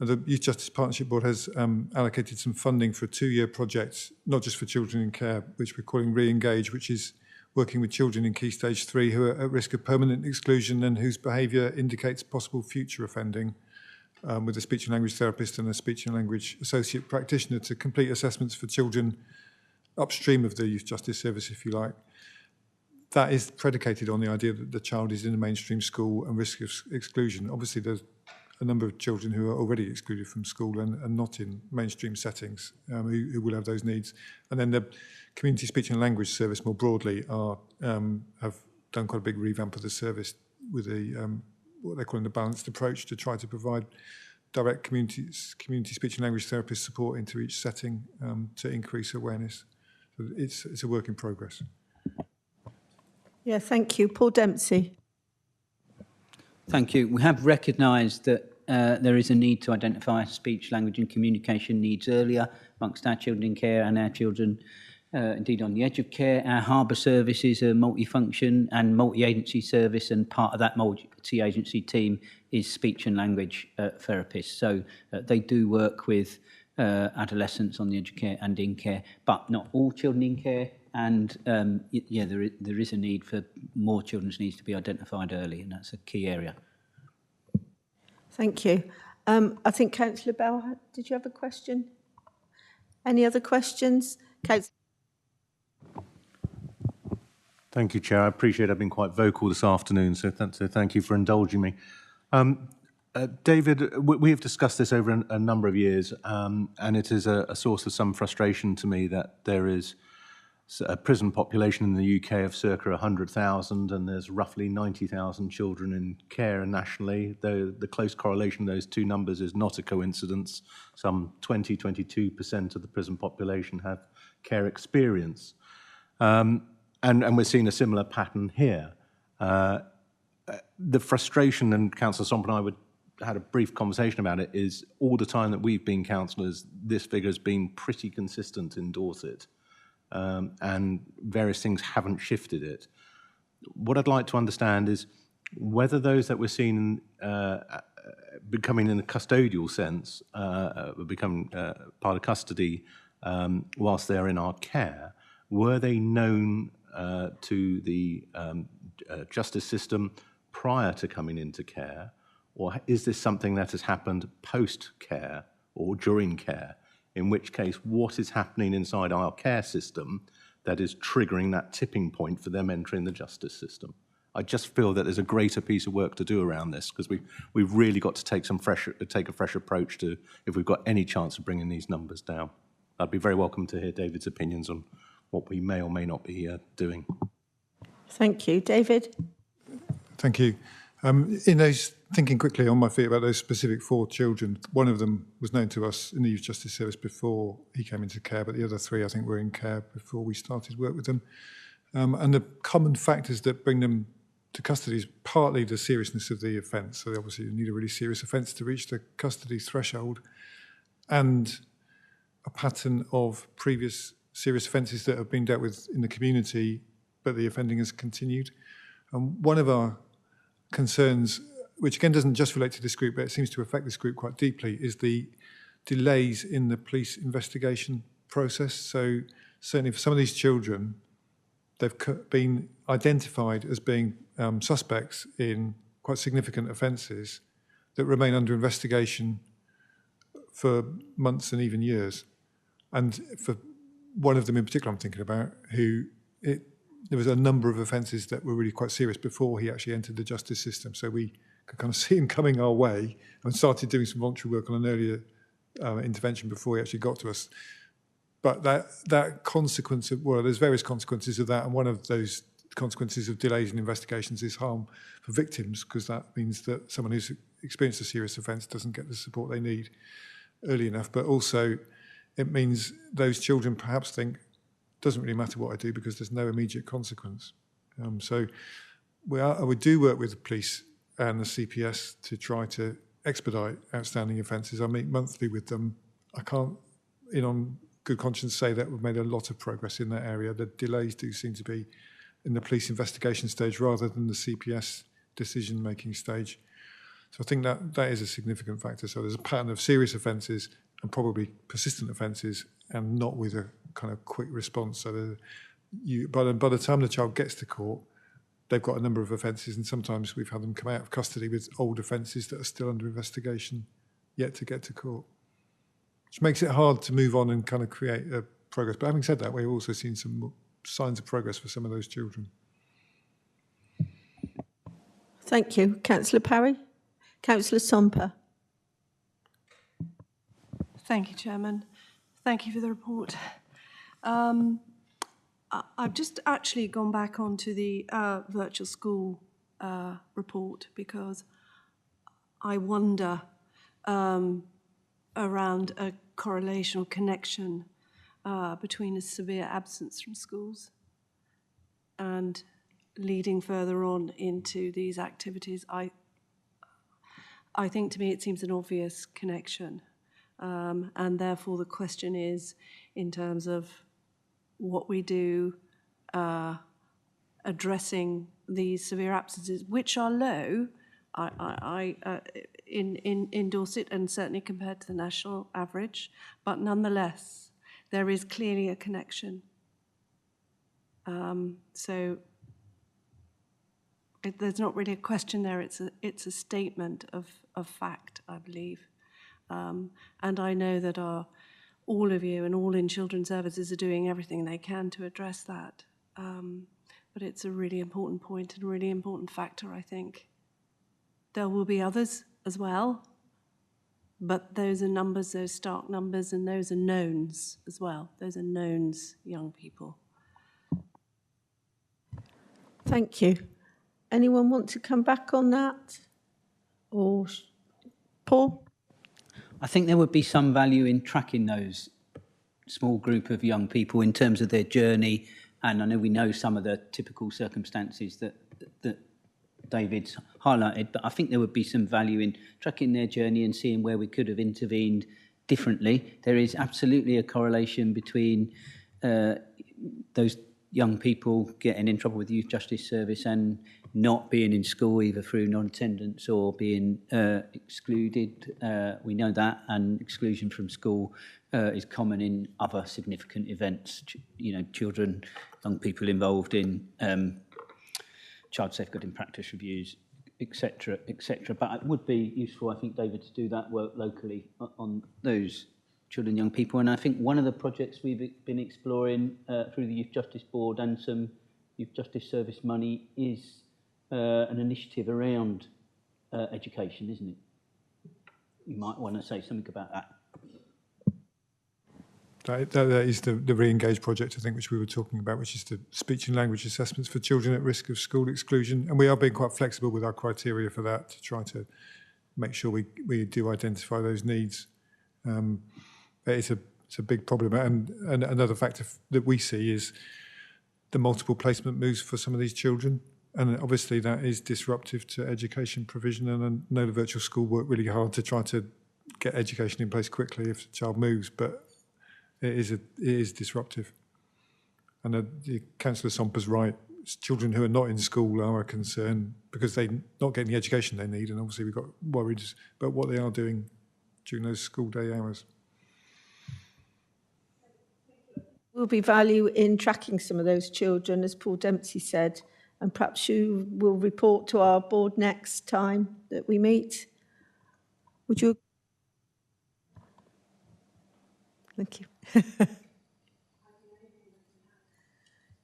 the Youth Justice Partnership Board has allocated some funding for a 2-year project, not just for children in care, which we're calling Re-engage, which is working with children in Key Stage 3 who are at risk of permanent exclusion and whose behaviour indicates possible future offending, with a speech and language therapist and a speech and language associate practitioner to complete assessments for children upstream of the Youth Justice Service, if you like. That is predicated on the idea that the child is in a mainstream school and risk of exclusion. Obviously, there's a number of children who are already excluded from school and not in mainstream settings who will have those needs. And then the Community Speech and Language Service more broadly have done quite a big revamp of the service with a what they're calling the balanced approach to try to provide direct community speech and language therapist support into each setting to increase awareness. So it's a work in progress. Yeah, thank you. Paul Dempsey. Thank you. We have recognised that there is a need to identify speech, language and communication needs earlier amongst our children in care and our children indeed on the edge of care. Our harbour service is a multifunction and multi-agency service, and part of that multi-agency team is speech and language therapists. So they do work with adolescents on the edge of care and in care, but not all children in care. And yeah, there is a need for more children's needs to be identified early, and that's a key area. Thank you. I think Councillor Bell, did you have a question? Any other questions? Thank you, Chair. I appreciate I've been quite vocal this afternoon, so thank you for indulging me. David, we have discussed this over a number of years, and it is a source of some frustration to me that there is a prison population in the UK of circa 100,000, and there's roughly 90,000 children in care nationally. Though the close correlation of those two numbers is not a coincidence. Some 22% of the prison population have care experience. And we're seeing a similar pattern here. The frustration, and Councillor Somp and I had a brief conversation about it, is all the time that we've been councillors, this figure has been pretty consistent in Dorset. And various things haven't shifted it. What I'd like to understand is whether those that we're seeing becoming in a custodial sense, become part of custody whilst they're in our care, were they known to the justice system prior to coming into care, or is this something that has happened post-care or during care? In which case, what is happening inside our care system that is triggering that tipping point for them entering the justice system? I just feel that there's a greater piece of work to do around this, because we've really got to take a fresh approach to if we've got any chance of bringing these numbers down. I'd be very welcome to hear David's opinions on what we may or may not be doing. Thank you. David? Thank you. In those, thinking quickly on my feet about those specific 4 children, one of them was known to us in the Youth Justice Service before he came into care, but the other 3, I think, were in care before we started work with them. And the common factors that bring them to custody is partly the seriousness of the offence. So obviously you need a really serious offence to reach the custody threshold, and a pattern of previous serious offences that have been dealt with in the community, but the offending has continued. One of our concerns, which again doesn't just relate to this group, but it seems to affect this group quite deeply, is the delays in the police investigation process. So certainly for some of these children, they've been identified as being suspects in quite significant offences that remain under investigation for months and even years. And for one of them in particular I'm thinking about, there was a number of offences that were really quite serious before he actually entered the justice system. So we could kind of see him coming our way and started doing some voluntary work on an earlier intervention before he actually got to us. But that consequence of, well, there's various consequences of that, and one of those consequences of delays in investigations is harm for victims, because that means that someone who's experienced a serious offence doesn't get the support they need early enough. But also it means those children perhaps think doesn't really matter what I do because there's no immediate consequence. So we do work with the police and the CPS to try to expedite outstanding offences. I meet monthly with them. I can't, on good conscience, say that we've made a lot of progress in that area. The delays do seem to be in the police investigation stage rather than the CPS decision-making stage. So I think that is a significant factor. So there's a pattern of serious offences and probably persistent offences, and not with a kind of quick response. So by the time the child gets to court, they've got a number of offences, and sometimes we've had them come out of custody with old offences that are still under investigation, yet to get to court, which makes it hard to move on and kind of create a progress. But having said that, we've also seen some signs of progress for some of those children. Thank you. Councillor Parry. Councillor Somper. Thank you, Chairman. Thank you for the report. I've just actually gone back onto the virtual school report because I wonder around a correlation or connection between a severe absence from schools and leading further on into these activities. I think to me it seems an obvious connection. And therefore the question is, in terms of what we do addressing these severe absences, which are low in Dorset and certainly compared to the national average, but nonetheless, there is clearly a connection. So there's not really a question there, it's a statement of fact, I believe. And I know that all of you and all in children's services are doing everything they can to address that. But it's a really important point and a really important factor, I think. There will be others as well, but those are numbers, those stark numbers, and those are knowns as well. Those are knowns, young people. Thank you. Anyone want to come back on that? Or Paul? I think there would be some value in tracking those small group of young people in terms of their journey. And I know we know some of the typical circumstances that David's highlighted, but I think there would be some value in tracking their journey and seeing where we could have intervened differently. There is absolutely a correlation between those young people getting in trouble with Youth Justice Service and not being in school, either through non-attendance or being excluded. We know that, and exclusion from school is common in other significant events. Children, young people involved in child safeguarding practice reviews, etc., etc. But it would be useful, I think, David, to do that work locally on those children, young people. And I think one of the projects we've been exploring through the Youth Justice Board and some Youth Justice Service money is an initiative around education, isn't it? You might want to say something about that. That is the Re-Engage project, I think, which we were talking about, which is the speech and language assessments for children at risk of school exclusion. And we are being quite flexible with our criteria for that to try to make sure we do identify those needs. It's a big problem. And another factor that we see is the multiple placement moves for some of these children. And obviously that is disruptive to education provision. And I know the virtual school worked really hard to try to get education in place quickly if the child moves, but it is disruptive. And the Councillor Somper's right. Children who are not in school are a concern because they're not getting the education they need. And obviously we've got worries about what they are doing during those school day hours. Will be value in tracking some of those children, as Paul Dempsey said, and perhaps you will report to our board next time that we meet. Would you? Thank you.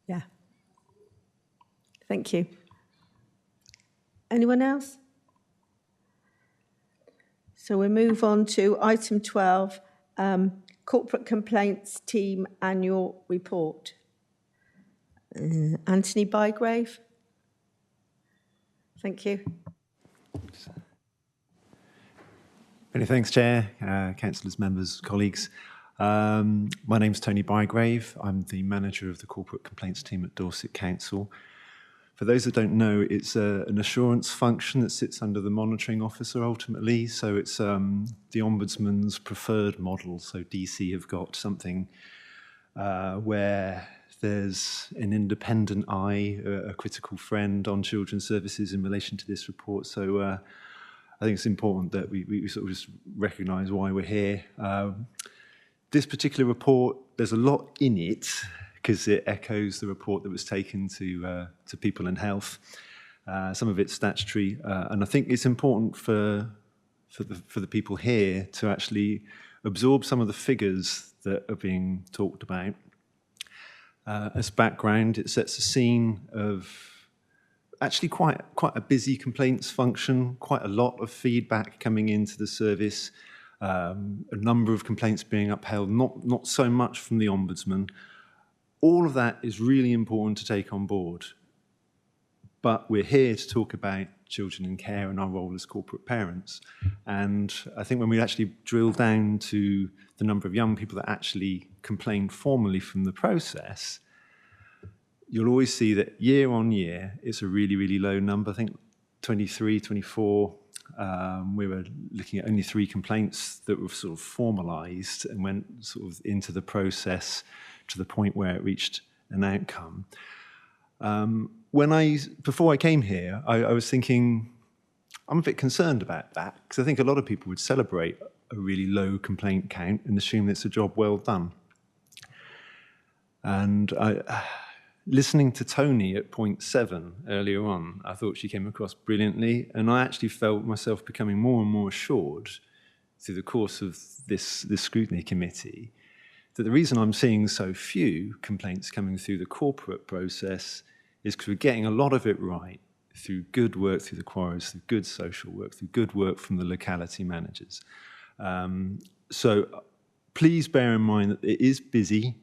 Yeah. Thank you. Anyone else? So we move on to item 12, Corporate Complaints Team Annual Report. Anthony Bygrave. Thank you. Many thanks, Chair, councillors, members, colleagues. My name's Tony Bygrave. I'm the manager of the corporate complaints team at Dorset Council. For those that don't know, it's an assurance function that sits under the monitoring officer ultimately. So it's the Ombudsman's preferred model. So DC have got something where there's an independent eye, a critical friend on children's services in relation to this report. So I think it's important that we sort of just recognise why we're here. This particular report, there's a lot in it because it echoes the report that was taken to People and Health. Some of it's statutory, and I think it's important for the people here to actually absorb some of the figures that are being talked about. As background, it sets a scene of actually quite a busy complaints function, quite a lot of feedback coming into the service, a number of complaints being upheld, not so much from the Ombudsman. All of that is really important to take on board. But we're here to talk about children in care and our role as corporate parents. And I think when we actually drill down to the number of young people that actually complain formally from the process, you'll always see that year on year, it's a really, really low number. I think 23, 24, we were looking at only 3 complaints that were sort of formalised and went sort of into the process to the point where it reached an outcome. Before I came here, I was thinking, I'm a bit concerned about that, because I think a lot of people would celebrate a really low complaint count and assume it's a job well done. And listening to Tony at point 7 earlier on, I thought she came across brilliantly, and I actually felt myself becoming more and more assured through the course of this scrutiny committee that the reason I'm seeing so few complaints coming through the corporate process is because we're getting a lot of it right through good work through the quarries, through good social work, through good work from the locality managers. So please bear in mind that it is busy,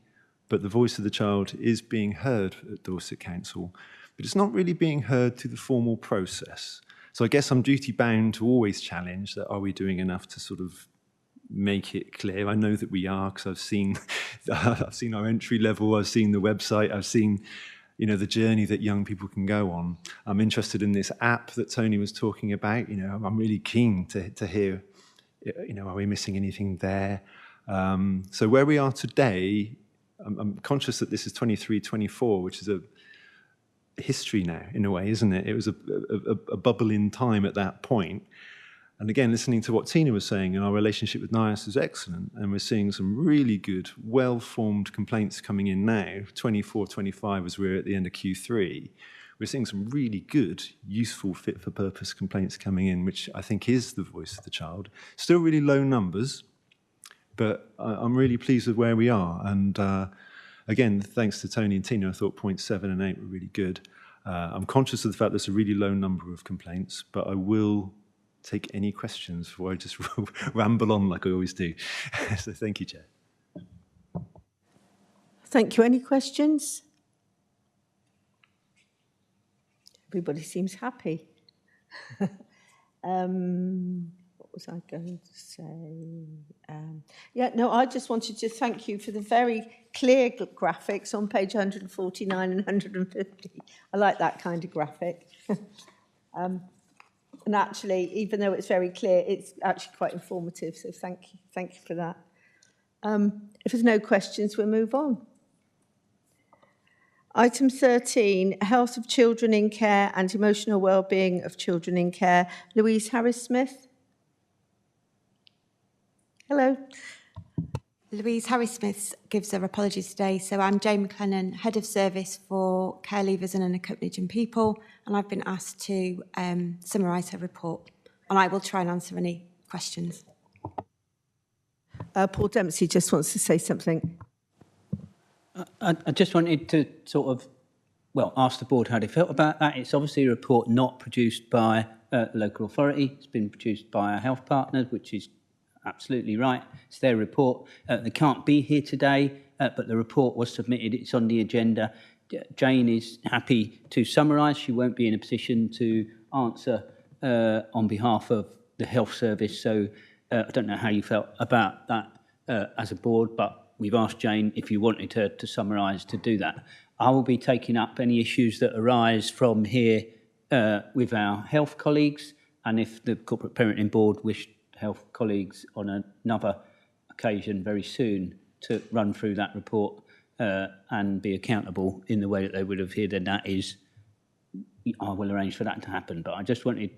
but the voice of the child is being heard at Dorset Council, but it's not really being heard through the formal process. So I guess I'm duty-bound to always challenge that, are we doing enough to sort of make it clear? I know that we are, because I've seen our entry level, I've seen the website, I've seen the journey that young people can go on. I'm interested in this app that Tony was talking about. I'm really keen to hear, are we missing anything there? So where we are today, I'm conscious that this is 23-24, which is a history now, in a way, isn't it? It was a bubble in time at that point. And again, listening to what Tina was saying, and our relationship with NIAS is excellent, and we're seeing some really good, well-formed complaints coming in now, 24, 25, as we're at the end of Q3. We're seeing some really good, useful, fit-for-purpose complaints coming in, which I think is the voice of the child. Still really low numbers, but I'm really pleased with where we are. And again, thanks to Tony and Tina, I thought points 7 and 8 were really good. I'm conscious of the fact there's a really low number of complaints, but I will take any questions before I just ramble on like I always do. So thank you, Chair. Thank you. Any questions? Everybody seems happy. What was I going to say? I just wanted to thank you for the very clear graphics on page 149 and 150. I like that kind of graphic. And actually, even though it's very clear, it's actually quite informative. So thank you for that. If there's no questions, we'll move on. Item 13, health of children in care and emotional well-being of children in care. Louise Harris-Smith. Hello. Louise Harris-Smith gives her apologies today. So I'm Jane McLennan, Head of Service for Care Leavers and Unaccompanied Young People, and I've been asked to summarise her report, and I will try and answer any questions. Paul Dempsey just wants to say something. I just wanted to sort of, ask the board how they felt about that. It's obviously a report not produced by the local authority. It's been produced by our health partners, which is absolutely right. It's their report. They can't be here today, but the report was submitted. It's on the agenda. Jane is happy to summarise. She won't be in a position to answer on behalf of the health service. So I don't know how you felt about that as a board, but we've asked Jane if you wanted her to summarise to do that. I will be taking up any issues that arise from here with our health colleagues, and if the corporate parenting board wish health colleagues on another occasion very soon to run through that report and be accountable in the way that they would have here, then that is, I will arrange for that to happen. But I just wanted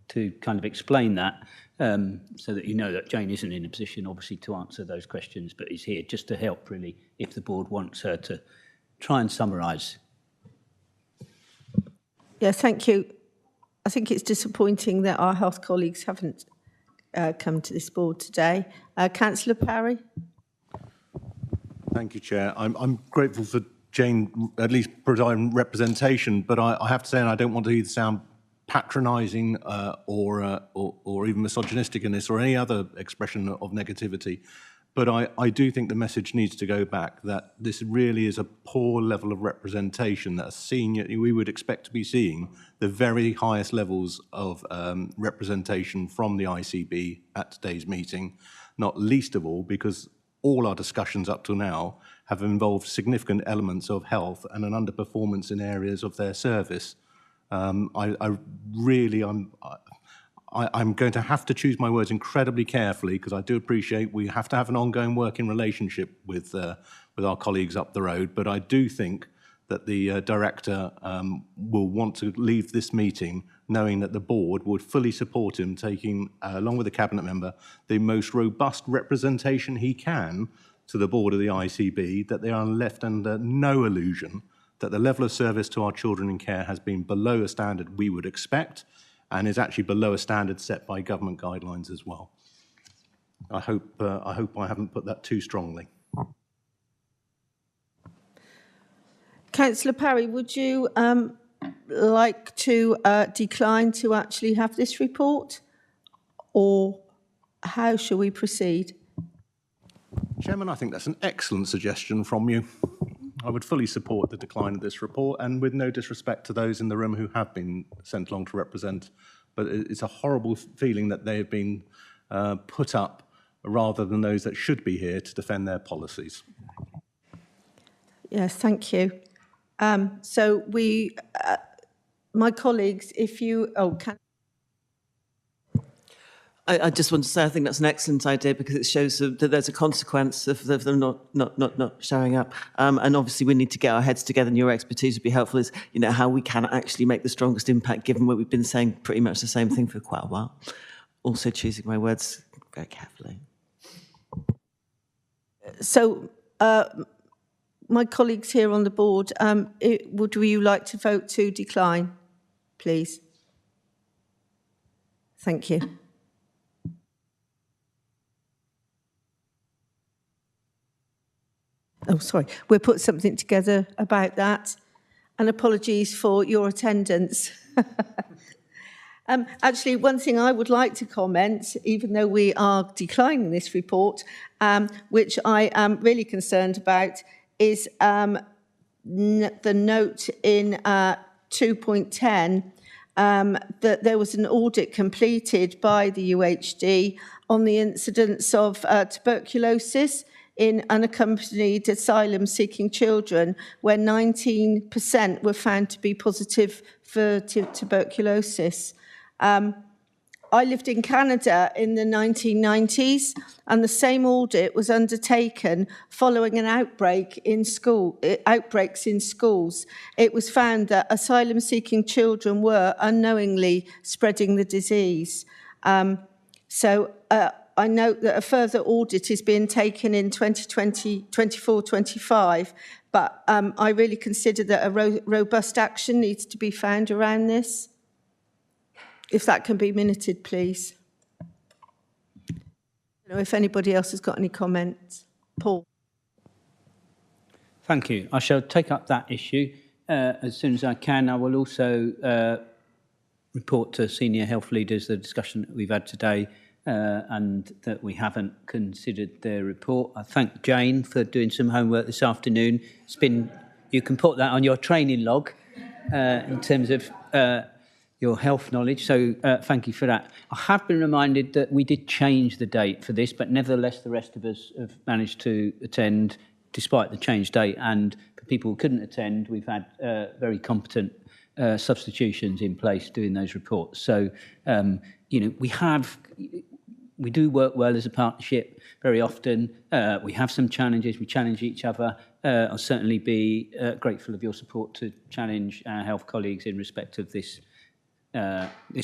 to kind of explain that so that you know that Jane isn't in a position, obviously, to answer those questions, but is here just to help, really, if the board wants her to try and summarise. Yeah, thank you. I think it's disappointing that our health colleagues haven't come to this board today. Councillor Parry? Thank you, Chair. I'm grateful for Jane at least providing representation, but I have to say, and I don't want to either sound patronising or even misogynistic in this or any other expression of negativity, but I do think the message needs to go back that this really is a poor level of representation that a senior, we would expect to be seeing the very highest levels of representation from the ICB at today's meeting, not least of all because all our discussions up to now have involved significant elements of health and an underperformance in areas of their service. I'm going to have to choose my words incredibly carefully because I do appreciate we have to have an ongoing working relationship with our colleagues up the road, but I do think that the director will want to leave this meeting knowing that the board would fully support him taking, along with the cabinet member, the most robust representation he can to the board of the ICB, that they are left under no illusion that the level of service to our children in care has been below a standard we would expect and is actually below a standard set by government guidelines as well. I hope I haven't put that too strongly. Councillor Parry, would you like to decline to actually have this report, or how shall we proceed? Chairman, I think that's an excellent suggestion from you. I would fully support the decline of this report, and with no disrespect to those in the room who have been sent along to represent, but it's a horrible feeling that they have been put up rather than those that should be here to defend their policies. Yes, thank you. So we, my colleagues, if you, I just want to say I think that's an excellent idea because it shows that there's a consequence of them not showing up. And obviously we need to get our heads together, and your expertise would be helpful is, you know, how we can actually make the strongest impact given what we've been saying pretty much the same thing for quite a while. Also choosing my words very carefully. So my colleagues here on the board, would you like to vote to decline, please? Thank you. Oh, sorry. We'll put something together about that. And apologies for your attendance. Actually, one thing I would like to comment, even though we are declining this report, which I am really concerned about, is the note in 2.10 that there was an audit completed by the UHD on the incidence of tuberculosis in unaccompanied asylum-seeking children, where 19% were found to be positive for tuberculosis. I lived in Canada in the 1990s, and the same audit was undertaken following an outbreaks in schools. It was found that asylum-seeking children were unknowingly spreading the disease. I note that a further audit is being taken in 2024-25, but I really consider that a robust action needs to be found around this. If that can be minuted, please. I don't know if anybody else has got any comments. Paul. Thank you. I shall take up that issue as soon as I can. I will also report to senior health leaders the discussion that we've had today and that we haven't considered their report. I thank Jane for doing some homework this afternoon. It's been, you can put that on your training log in terms of your health knowledge, so thank you for that. I have been reminded that we did change the date for this, but nevertheless the rest of us have managed to attend despite the changed date, and for people who couldn't attend, we've had very competent substitutions in place doing those reports. So, we do work well as a partnership very often. We have some challenges, we challenge each other. I'll certainly be grateful of your support to challenge our health colleagues in respect of this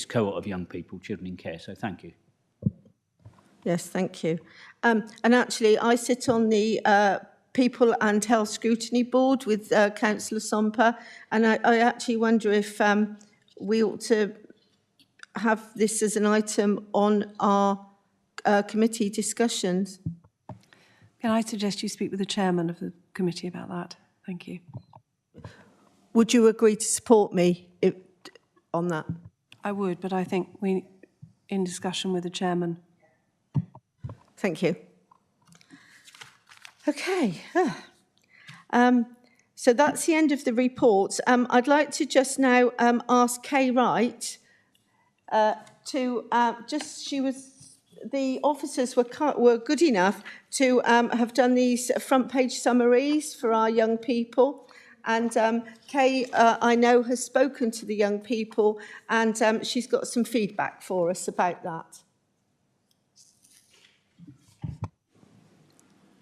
cohort of young people, children in care. So thank you. Yes, thank you. And actually, I sit on the People and Health Scrutiny Board with Councillor Somper, and I actually wonder if we ought to have this as an item on our committee discussions. Can I suggest you speak with the chairman of the committee about that? Thank you. Would you agree to support me on that? I would, but I think we, in discussion with the chairman. Thank you. Okay. So that's the end of the reports. I'd like to just now ask Kay Wright the officers were good enough to have done these front page summaries for our young people. And Kay, I know, has spoken to the young people, and she's got some feedback for us about that.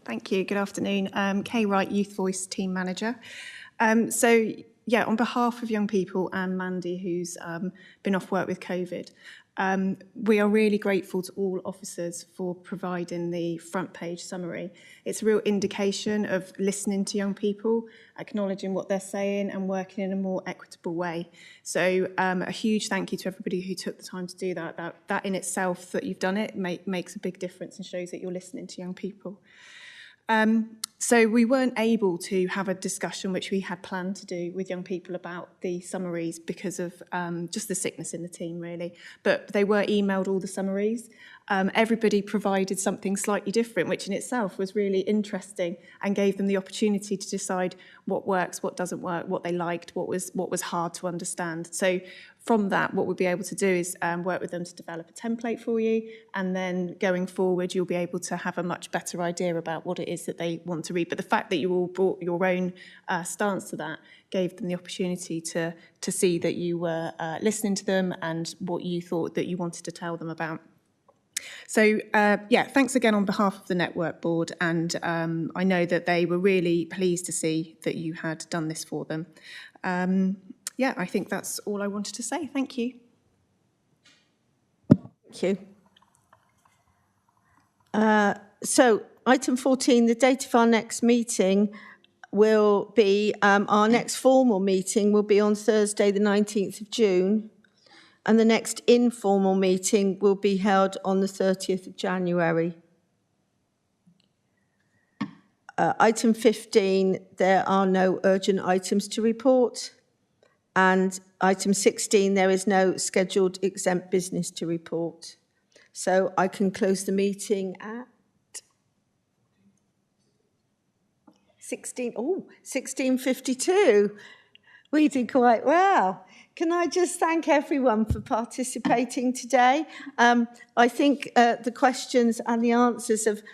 Thank you. Good afternoon. Kay Wright, Youth Voice Team Manager. On behalf of young people and Mandy, who's been off work with COVID, we are really grateful to all officers for providing the front page summary. It's a real indication of listening to young people, acknowledging what they're saying and working in a more equitable way. So a huge thank you to everybody who took the time to do that. That in itself, that you've done it, makes a big difference and shows that you're listening to young people. So we weren't able to have a discussion, which we had planned to do with young people about the summaries because of just the sickness in the team, really. But they were emailed all the summaries. Everybody provided something slightly different, which in itself was really interesting and gave them the opportunity to decide what works, what doesn't work, what they liked, what was hard to understand. So from that, what we'll be able to do is work with them to develop a template for you, and then going forward, you'll be able to have a much better idea about what it is that they want to read. But the fact that you all brought your own stance to that gave them the opportunity to see that you were listening to them and what you thought that you wanted to tell them about. So, thanks again on behalf of the Network Board, and I know that they were really pleased to see that you had done this for them. I think that's all I wanted to say. Thank you. Thank you. So, item 14, the date of our next meeting will be, our next formal meeting will be on Thursday, the 19th of June. And the next informal meeting will be held on the 30th of January. Item 15, there are no urgent items to report. And item 16, there is no scheduled exempt business to report. So I can close the meeting at 16:52. We did quite well. Can I just thank everyone for participating today? I think the questions and the answers have